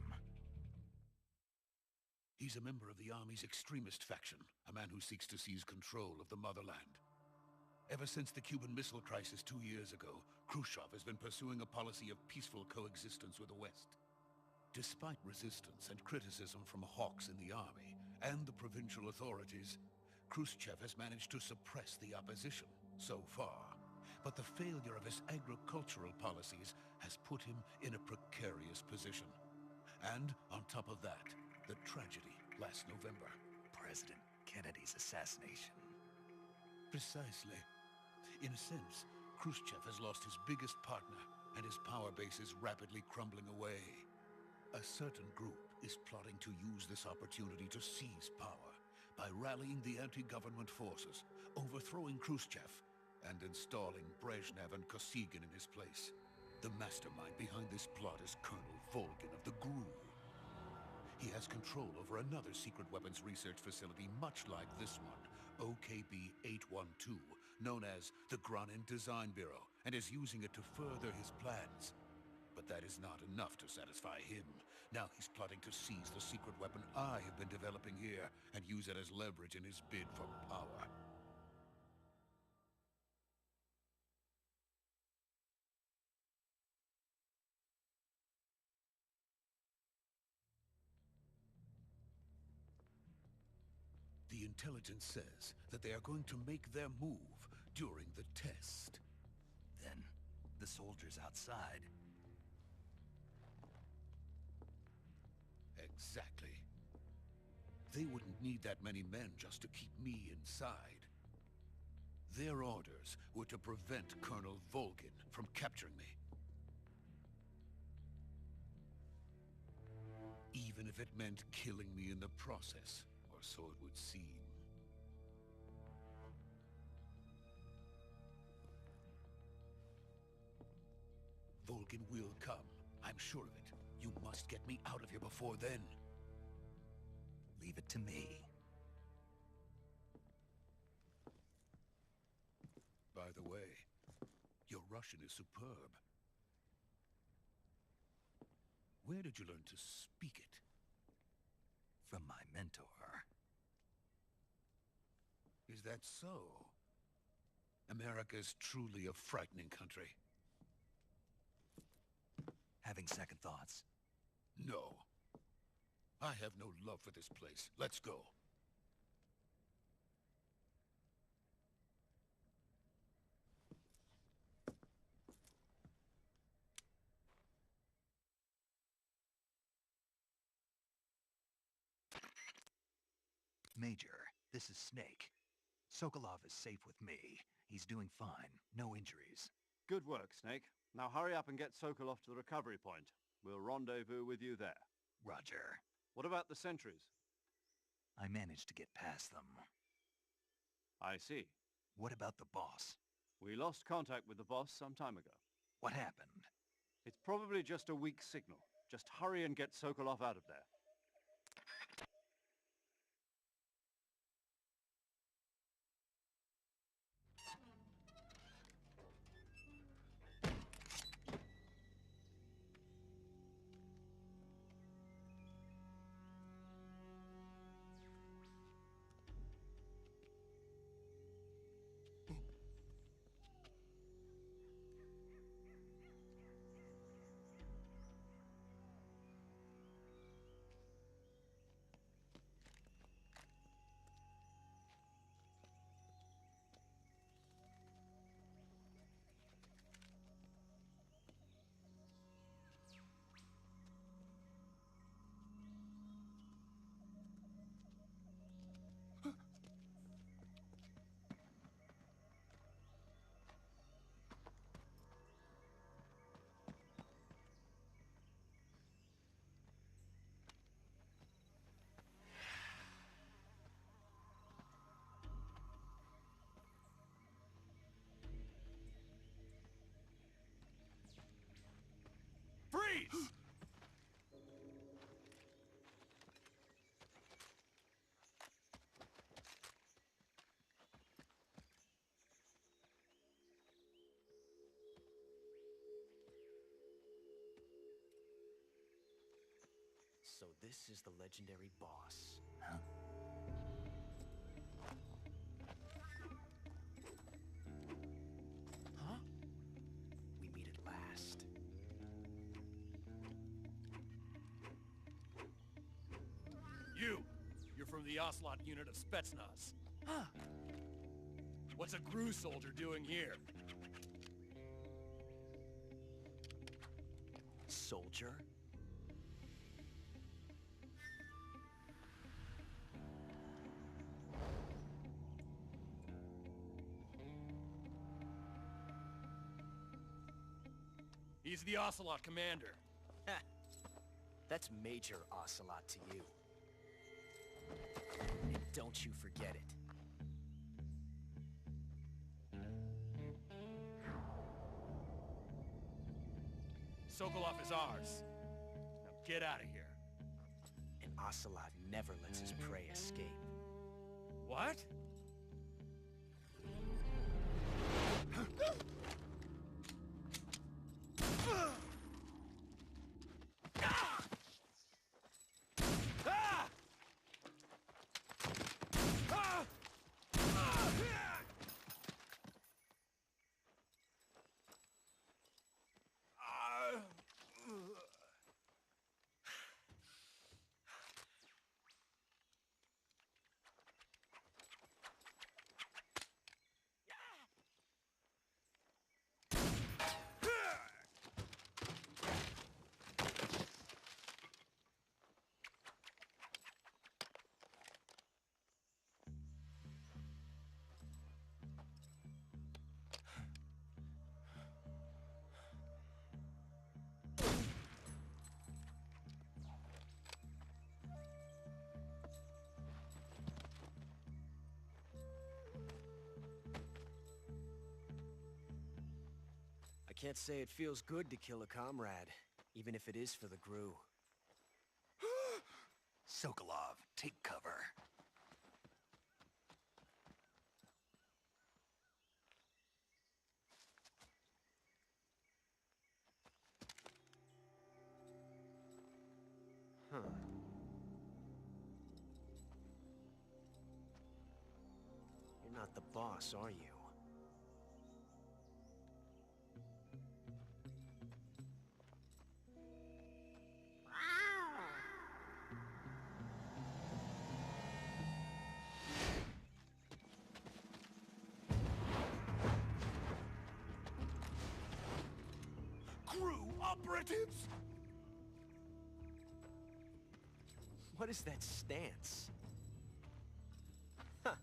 He's a member of the Army's extremist faction, a man who seeks to seize control of the motherland. Ever since the Cuban Missile Crisis 2 years ago, Khrushchev has been pursuing a policy of peaceful coexistence with the West. Despite resistance and criticism from hawks in the army and the provincial authorities, Khrushchev has managed to suppress the opposition so far. But the failure of his agricultural policies has put him in a precarious position. And on top of that, the tragedy last November. President Kennedy's assassination. Precisely. In a sense, Khrushchev has lost his biggest partner, and his power base is rapidly crumbling away. A certain group is plotting to use this opportunity to seize power by rallying the anti-government forces, overthrowing Khrushchev, and installing Brezhnev and Kosygin in his place. The mastermind behind this plot is Colonel Volgin of the GRU. He has control over another secret weapons research facility much like this one, OKB-812, known as the Granin Design Bureau, and is using it to further his plans. But that is not enough to satisfy him. Now he's plotting to seize the secret weapon I have been developing here and use it as leverage in his bid for power. The intelligence says that they are going to make their move during the test. Then, the soldiers outside. Exactly. They wouldn't need that many men just to keep me inside. Their orders were to prevent Colonel Volgin from capturing me. Even if it meant killing me in the process, or so it would seem. Volgin will come. I'm sure of it. You must get me out of here before then. Leave it to me. By the way, your Russian is superb. Where did you learn to speak it? From my mentor. Is that so? America is truly a frightening country. Having second thoughts? No. I have no love for this place. Let's go. Major, this is Snake. Sokolov is safe with me. He's doing fine. No injuries. Good work, Snake. Now hurry up and get Sokolov to the recovery point. We'll rendezvous with you there. Roger. What about the sentries? I managed to get past them. I see. What about the boss? We lost contact with the boss some time ago. What happened? It's probably just a weak signal. Just hurry and get Sokolov out of there. Freeze! So this is the legendary boss. Huh? Huh? We meet at last. You're from the Ocelot unit of Spetsnaz. Huh? What's a crew soldier doing here? Soldier? He's the Ocelot commander. Ha! That's Major Ocelot to you. And don't you forget it. Sokolov is ours. Now get out of here. And Ocelot never lets his prey escape. What? can't say it feels good to kill a comrade, even if it is for the GRU. Sokolov, take cover. Huh. You're not the boss, are you? GRU operatives! What is that stance? Huh.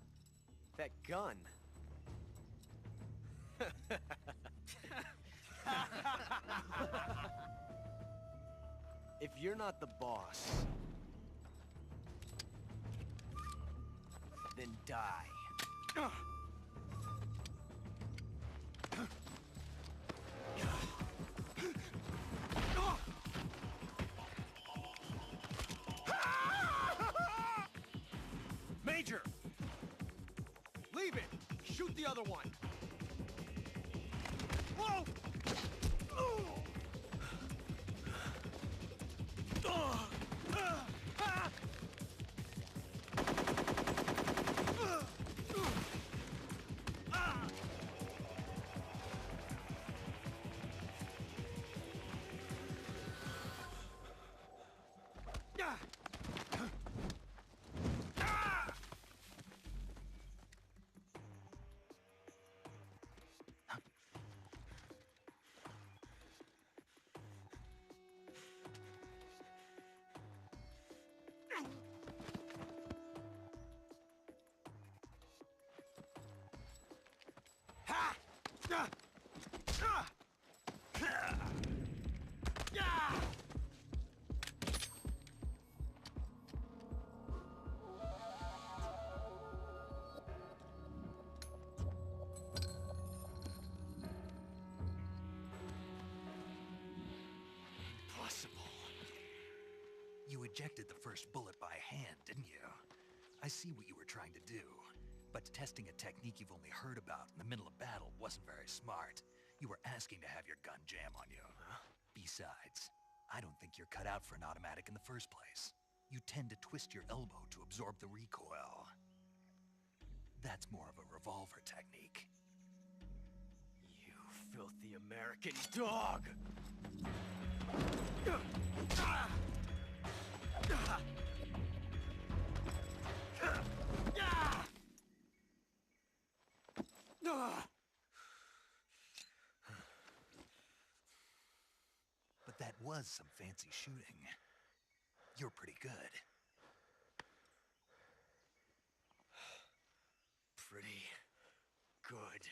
That gun. If you're not the boss, then die. Major! Leave it! Shoot the other one! Whoa! Impossible. You ejected the first bullet by hand, didn't you? I see what you were trying to do. But testing a technique you've only heard about in the middle of battle wasn't very smart. You were asking to have your gun jam on you. Huh? Besides, I don't think you're cut out for an automatic in the first place. You tend to twist your elbow to absorb the recoil. That's more of a revolver technique. You filthy American dog! But that was some fancy shooting. You're pretty good. Pretty good.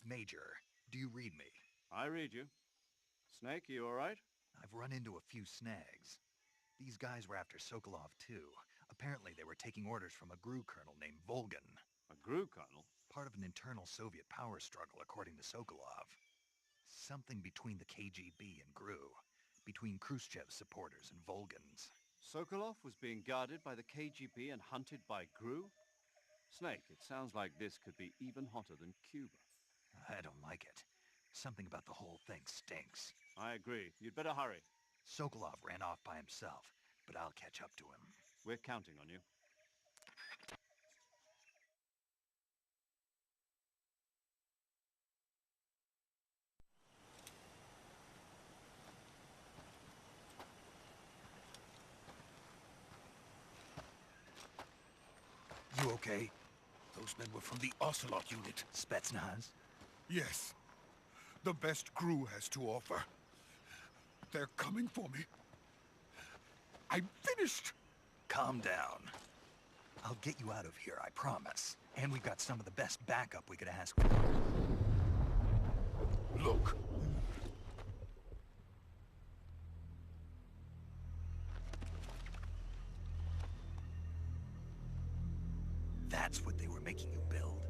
Major, do you read me? I read you. Snake, you all right? I've run into a few snags. These guys were after Sokolov too. Apparently they were taking orders from a GRU colonel named Volgan. A GRU colonel? Part of an internal Soviet power struggle, according to Sokolov. Something between the KGB and GRU. Between Khrushchev's supporters and Volgan's. Sokolov was being guarded by the KGB and hunted by GRU? Snake, it sounds like this could be even hotter than Cuba. I don't like it. Something about the whole thing stinks. I agree. You'd better hurry. Sokolov ran off by himself, but I'll catch up to him. We're counting on you. You okay? Those men were from the Ocelot unit. Spetsnaz? Yes. The best GRU has to offer. They're coming for me. I'm finished! Calm down. I'll get you out of here, I promise. And we've got some of the best backup we could ask for. Look. That's what they were making you build?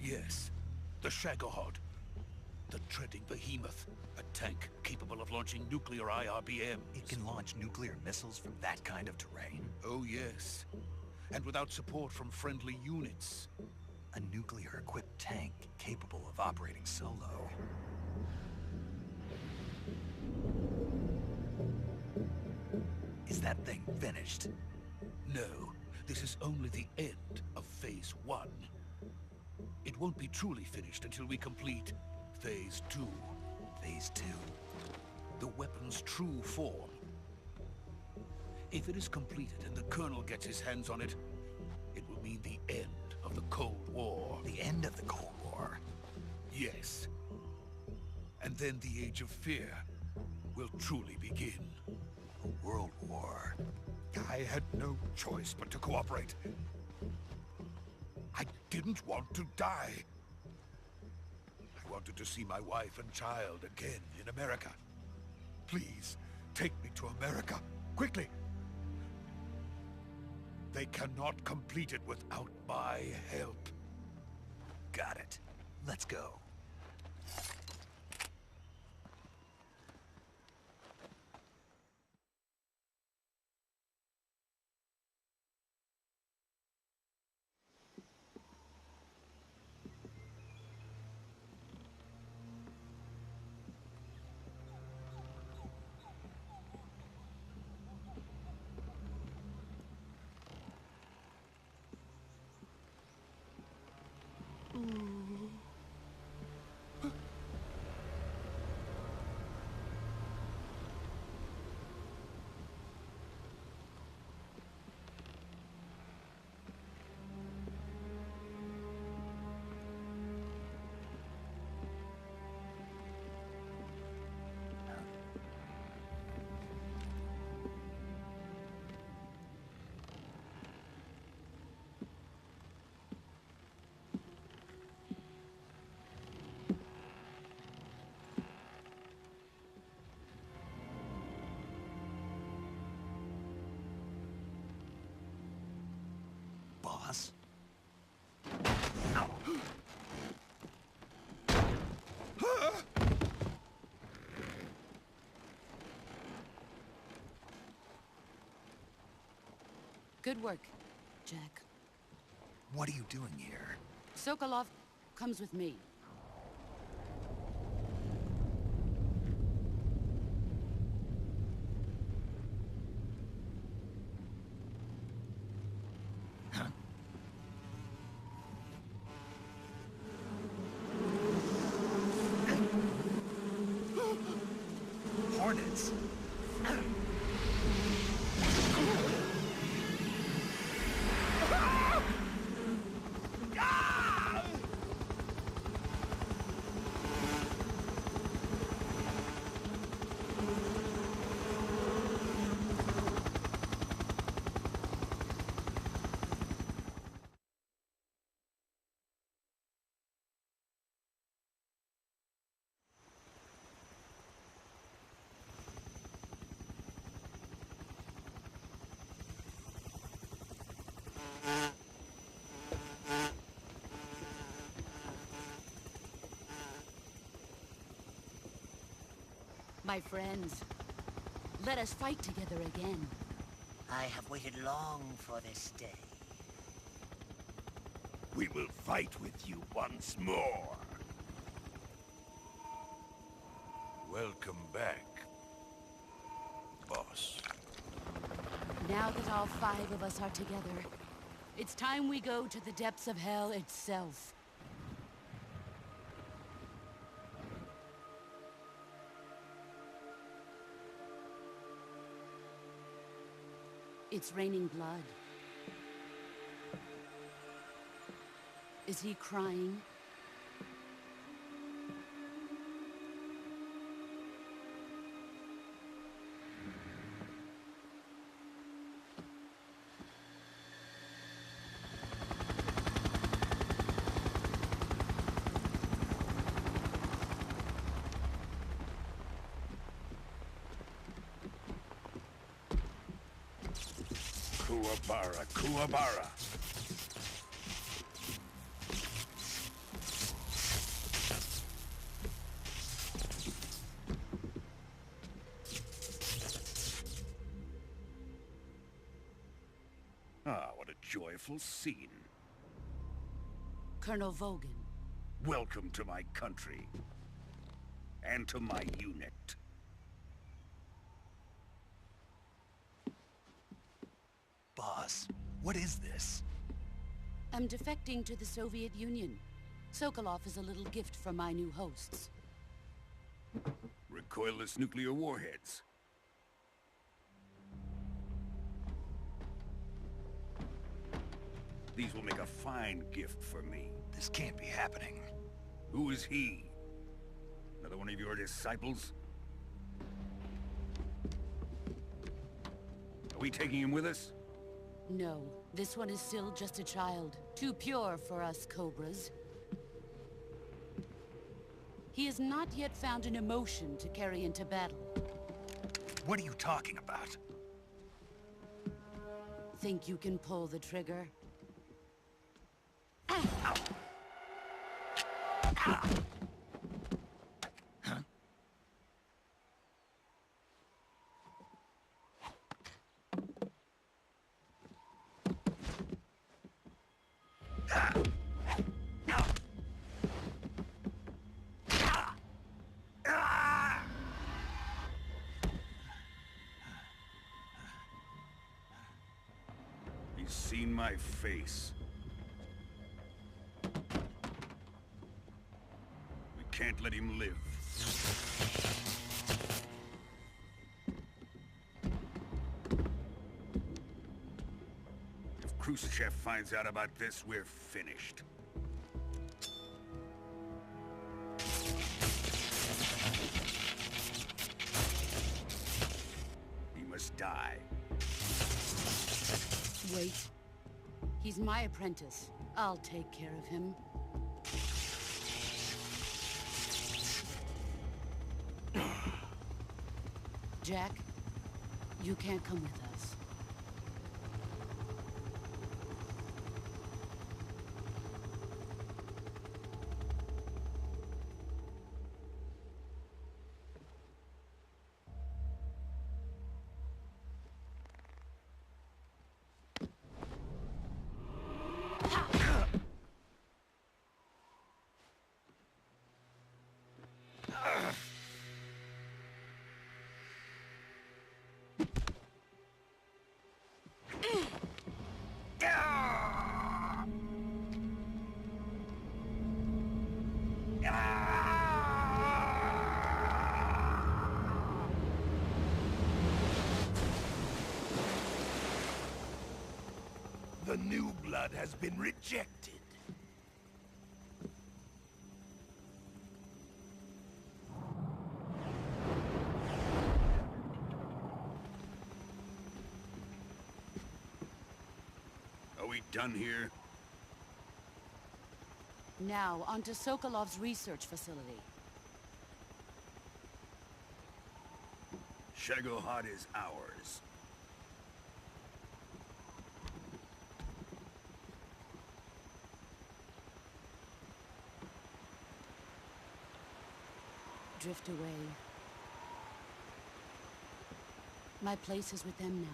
Yes. The Shagohod. The treading behemoth. A tank capable of launching nuclear IRBMs. It can launch nuclear missiles from that kind of terrain? Oh, yes. And without support from friendly units. A nuclear-equipped tank capable of operating solo. Is that thing finished? No. This is only the end of Phase 1. It won't be truly finished until we complete Phase 2. Phase 2? The weapon's true form. If it is completed and the Colonel gets his hands on it, it will mean the end of the Cold War. The end of the Cold War? Yes. And then the Age of Fear will truly begin. A world war? I had no choice but to cooperate. I didn't want to die. I wanted to see my wife and child again in America. Please, take me to America, quickly. They cannot complete it without my help. Got it. Let's go. Boss? Good work, Jack. What are you doing here? Sokolov comes with me. Hornets? My friends, let us fight together again. I have waited long for this day. We will fight with you once more. Welcome back, boss. Now that all 5 of us are together, it's time we go to the depths of hell itself. It's raining blood. Is he crying? Kuwabara, Kuwabara. Ah, what a joyful scene. Colonel Vogan. Welcome to my country. And to my unit. Boss, what is this? I'm defecting to the Soviet Union. Sokolov is a little gift from my new hosts. Recoilless nuclear warheads. These will make a fine gift for me. This can't be happening. Who is he? Another one of your disciples? Are we taking him with us? No, this one is still just a child. Too pure for us Cobras. He has not yet found an emotion to carry into battle. What are you talking about? Think you can pull the trigger? He's seen my face. We can't let him live. If Khrushchev finds out about this, we're finished. He must die. Wait. He's my apprentice. I'll take care of him. Jack, you can't come with us. The new blood has been rejected. Are we done here? Now, onto Sokolov's research facility. Shagohod is ours. Drift away. My place is with them now.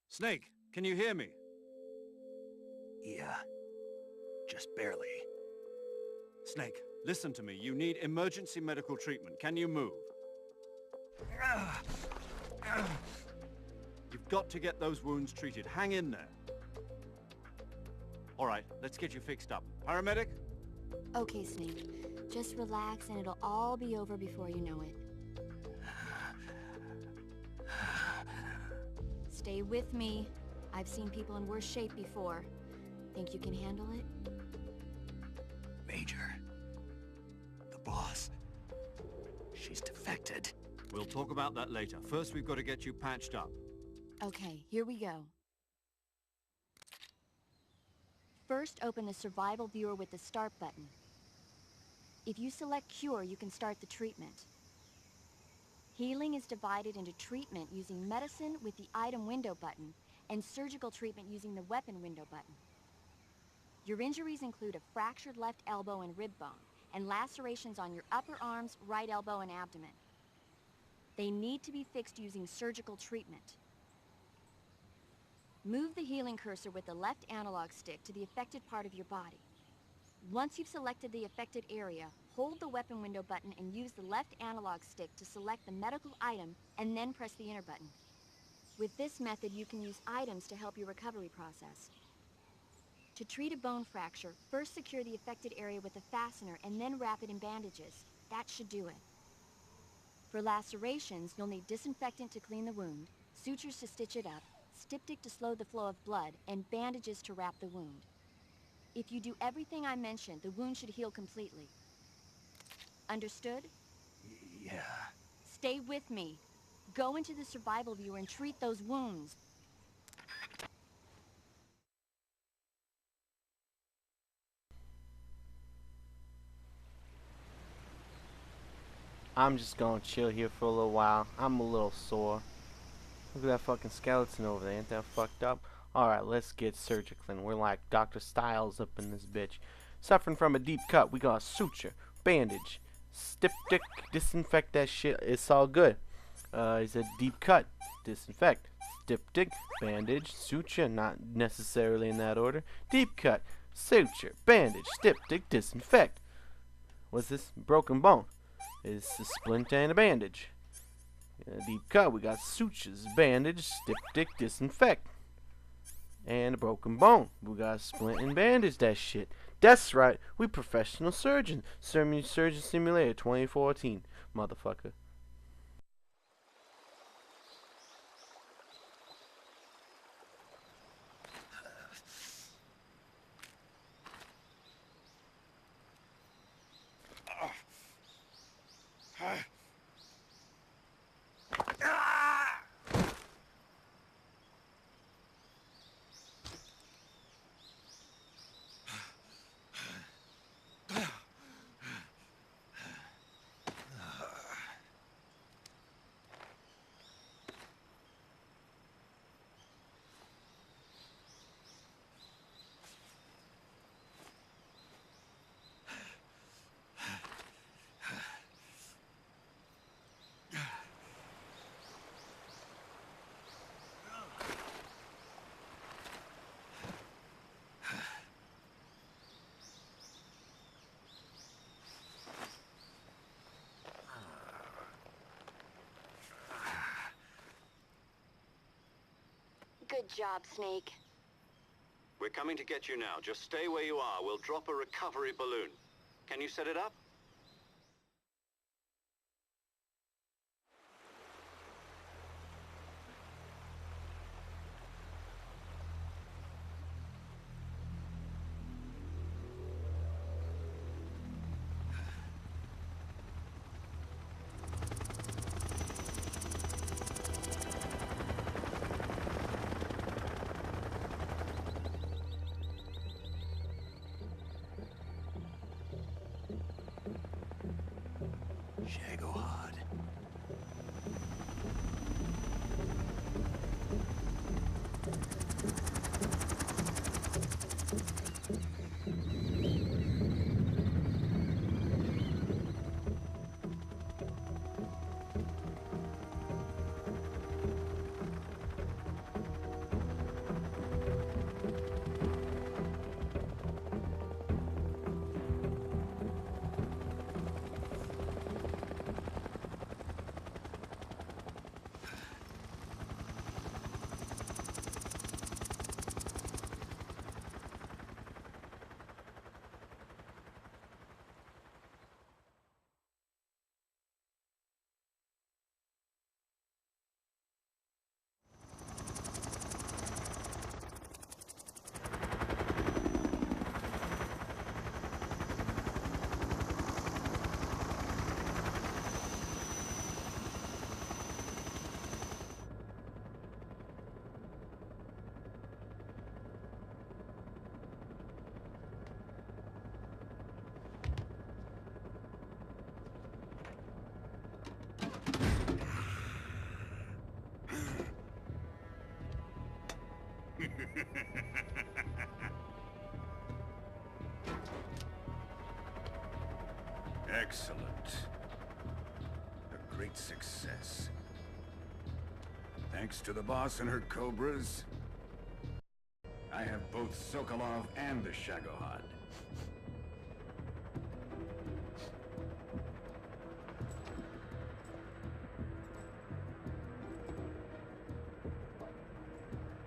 Snake, can you hear me? Yeah, just barely. Snake, Listen to me. You need emergency medical treatment. Can you move? You've got to get those wounds treated. Hang in there. All right, let's get you fixed up. Paramedic? Okay, Snake. Just relax and it'll all be over before you know it. Stay with me. I've seen people in worse shape before. Think you can handle it? Major. The boss. She's defected. We'll talk about that later. First, we've got to get you patched up. Okay, here we go. First, open the survival viewer with the start button. If you select cure, you can start the treatment. Healing is divided into treatment using medicine with the item window button and surgical treatment using the weapon window button. Your injuries include a fractured left elbow and rib bone and lacerations on your upper arms, right elbow, and abdomen. They need to be fixed using surgical treatment. Move the healing cursor with the left analog stick to the affected part of your body. Once you've selected the affected area, hold the weapon window button and use the left analog stick to select the medical item and then press the enter button. With this method, you can use items to help your recovery process. To treat a bone fracture, first secure the affected area with a fastener and then wrap it in bandages. That should do it. For lacerations, you'll need disinfectant to clean the wound, sutures to stitch it up, styptic to slow the flow of blood, and bandages to wrap the wound. If you do everything I mentioned, the wound should heal completely. Understood? Yeah. Stay with me. Go into the survival viewer and treat those wounds. I'm just gonna chill here for a little while. I'm a little sore. Look at that fucking skeleton over there. Ain't that fucked up? Alright, let's get surgical. We're like Dr. Styles up in this bitch. Suffering from a deep cut. We got suture, bandage, styptic, disinfect that shit. It's all good. It's a deep cut. Disinfect. Styptic, bandage, suture. Not necessarily in that order. Deep cut, suture, bandage, styptic, disinfect. What's this? Broken bone. It's a splint and a bandage. Deep cut, we got sutures, bandage, styptic, disinfect. And a broken bone. We got splint and bandage that shit. That's right, we professional surgeons. Surgeon Simulator 2014, motherfucker. Good job, Snake. We're coming to get you now. Just stay where you are. We'll drop a recovery balloon. Can you set it up? Shagohod. Excellent. A great success. Thanks to the boss and her cobras, I have both Sokolov and the Shagohod.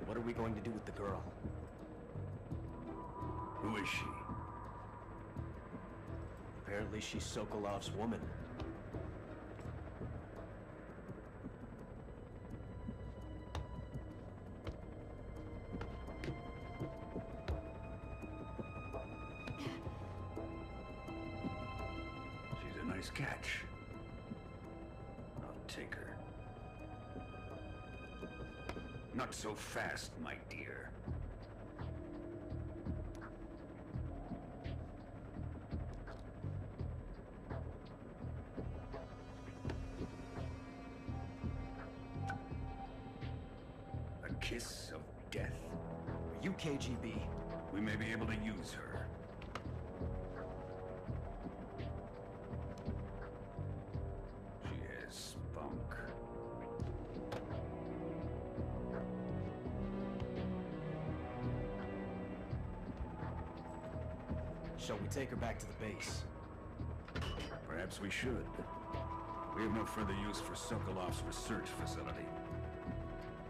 What are we going to do with the girl? Who is she? Apparently she's Sokolov's woman. She's a nice catch. I'll take her. Not so fast, my dear. A kiss of death. Are you KGB? We may be able to use her. She has spunk. Shall we take her back to the base? Perhaps we should. We have no further use for Sokolov's research facility.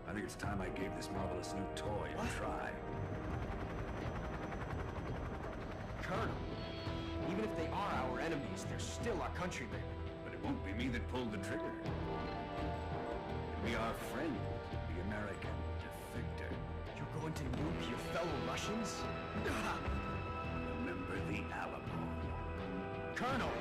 I think it's time I gave this marvelous new toy a try. Colonel, even if they are our enemies, they're still our countrymen. But it won't be me that pulled the trigger. It'll be our friend, the American defector. You're going to nuke your fellow Russians? Remember the Alamo. Colonel!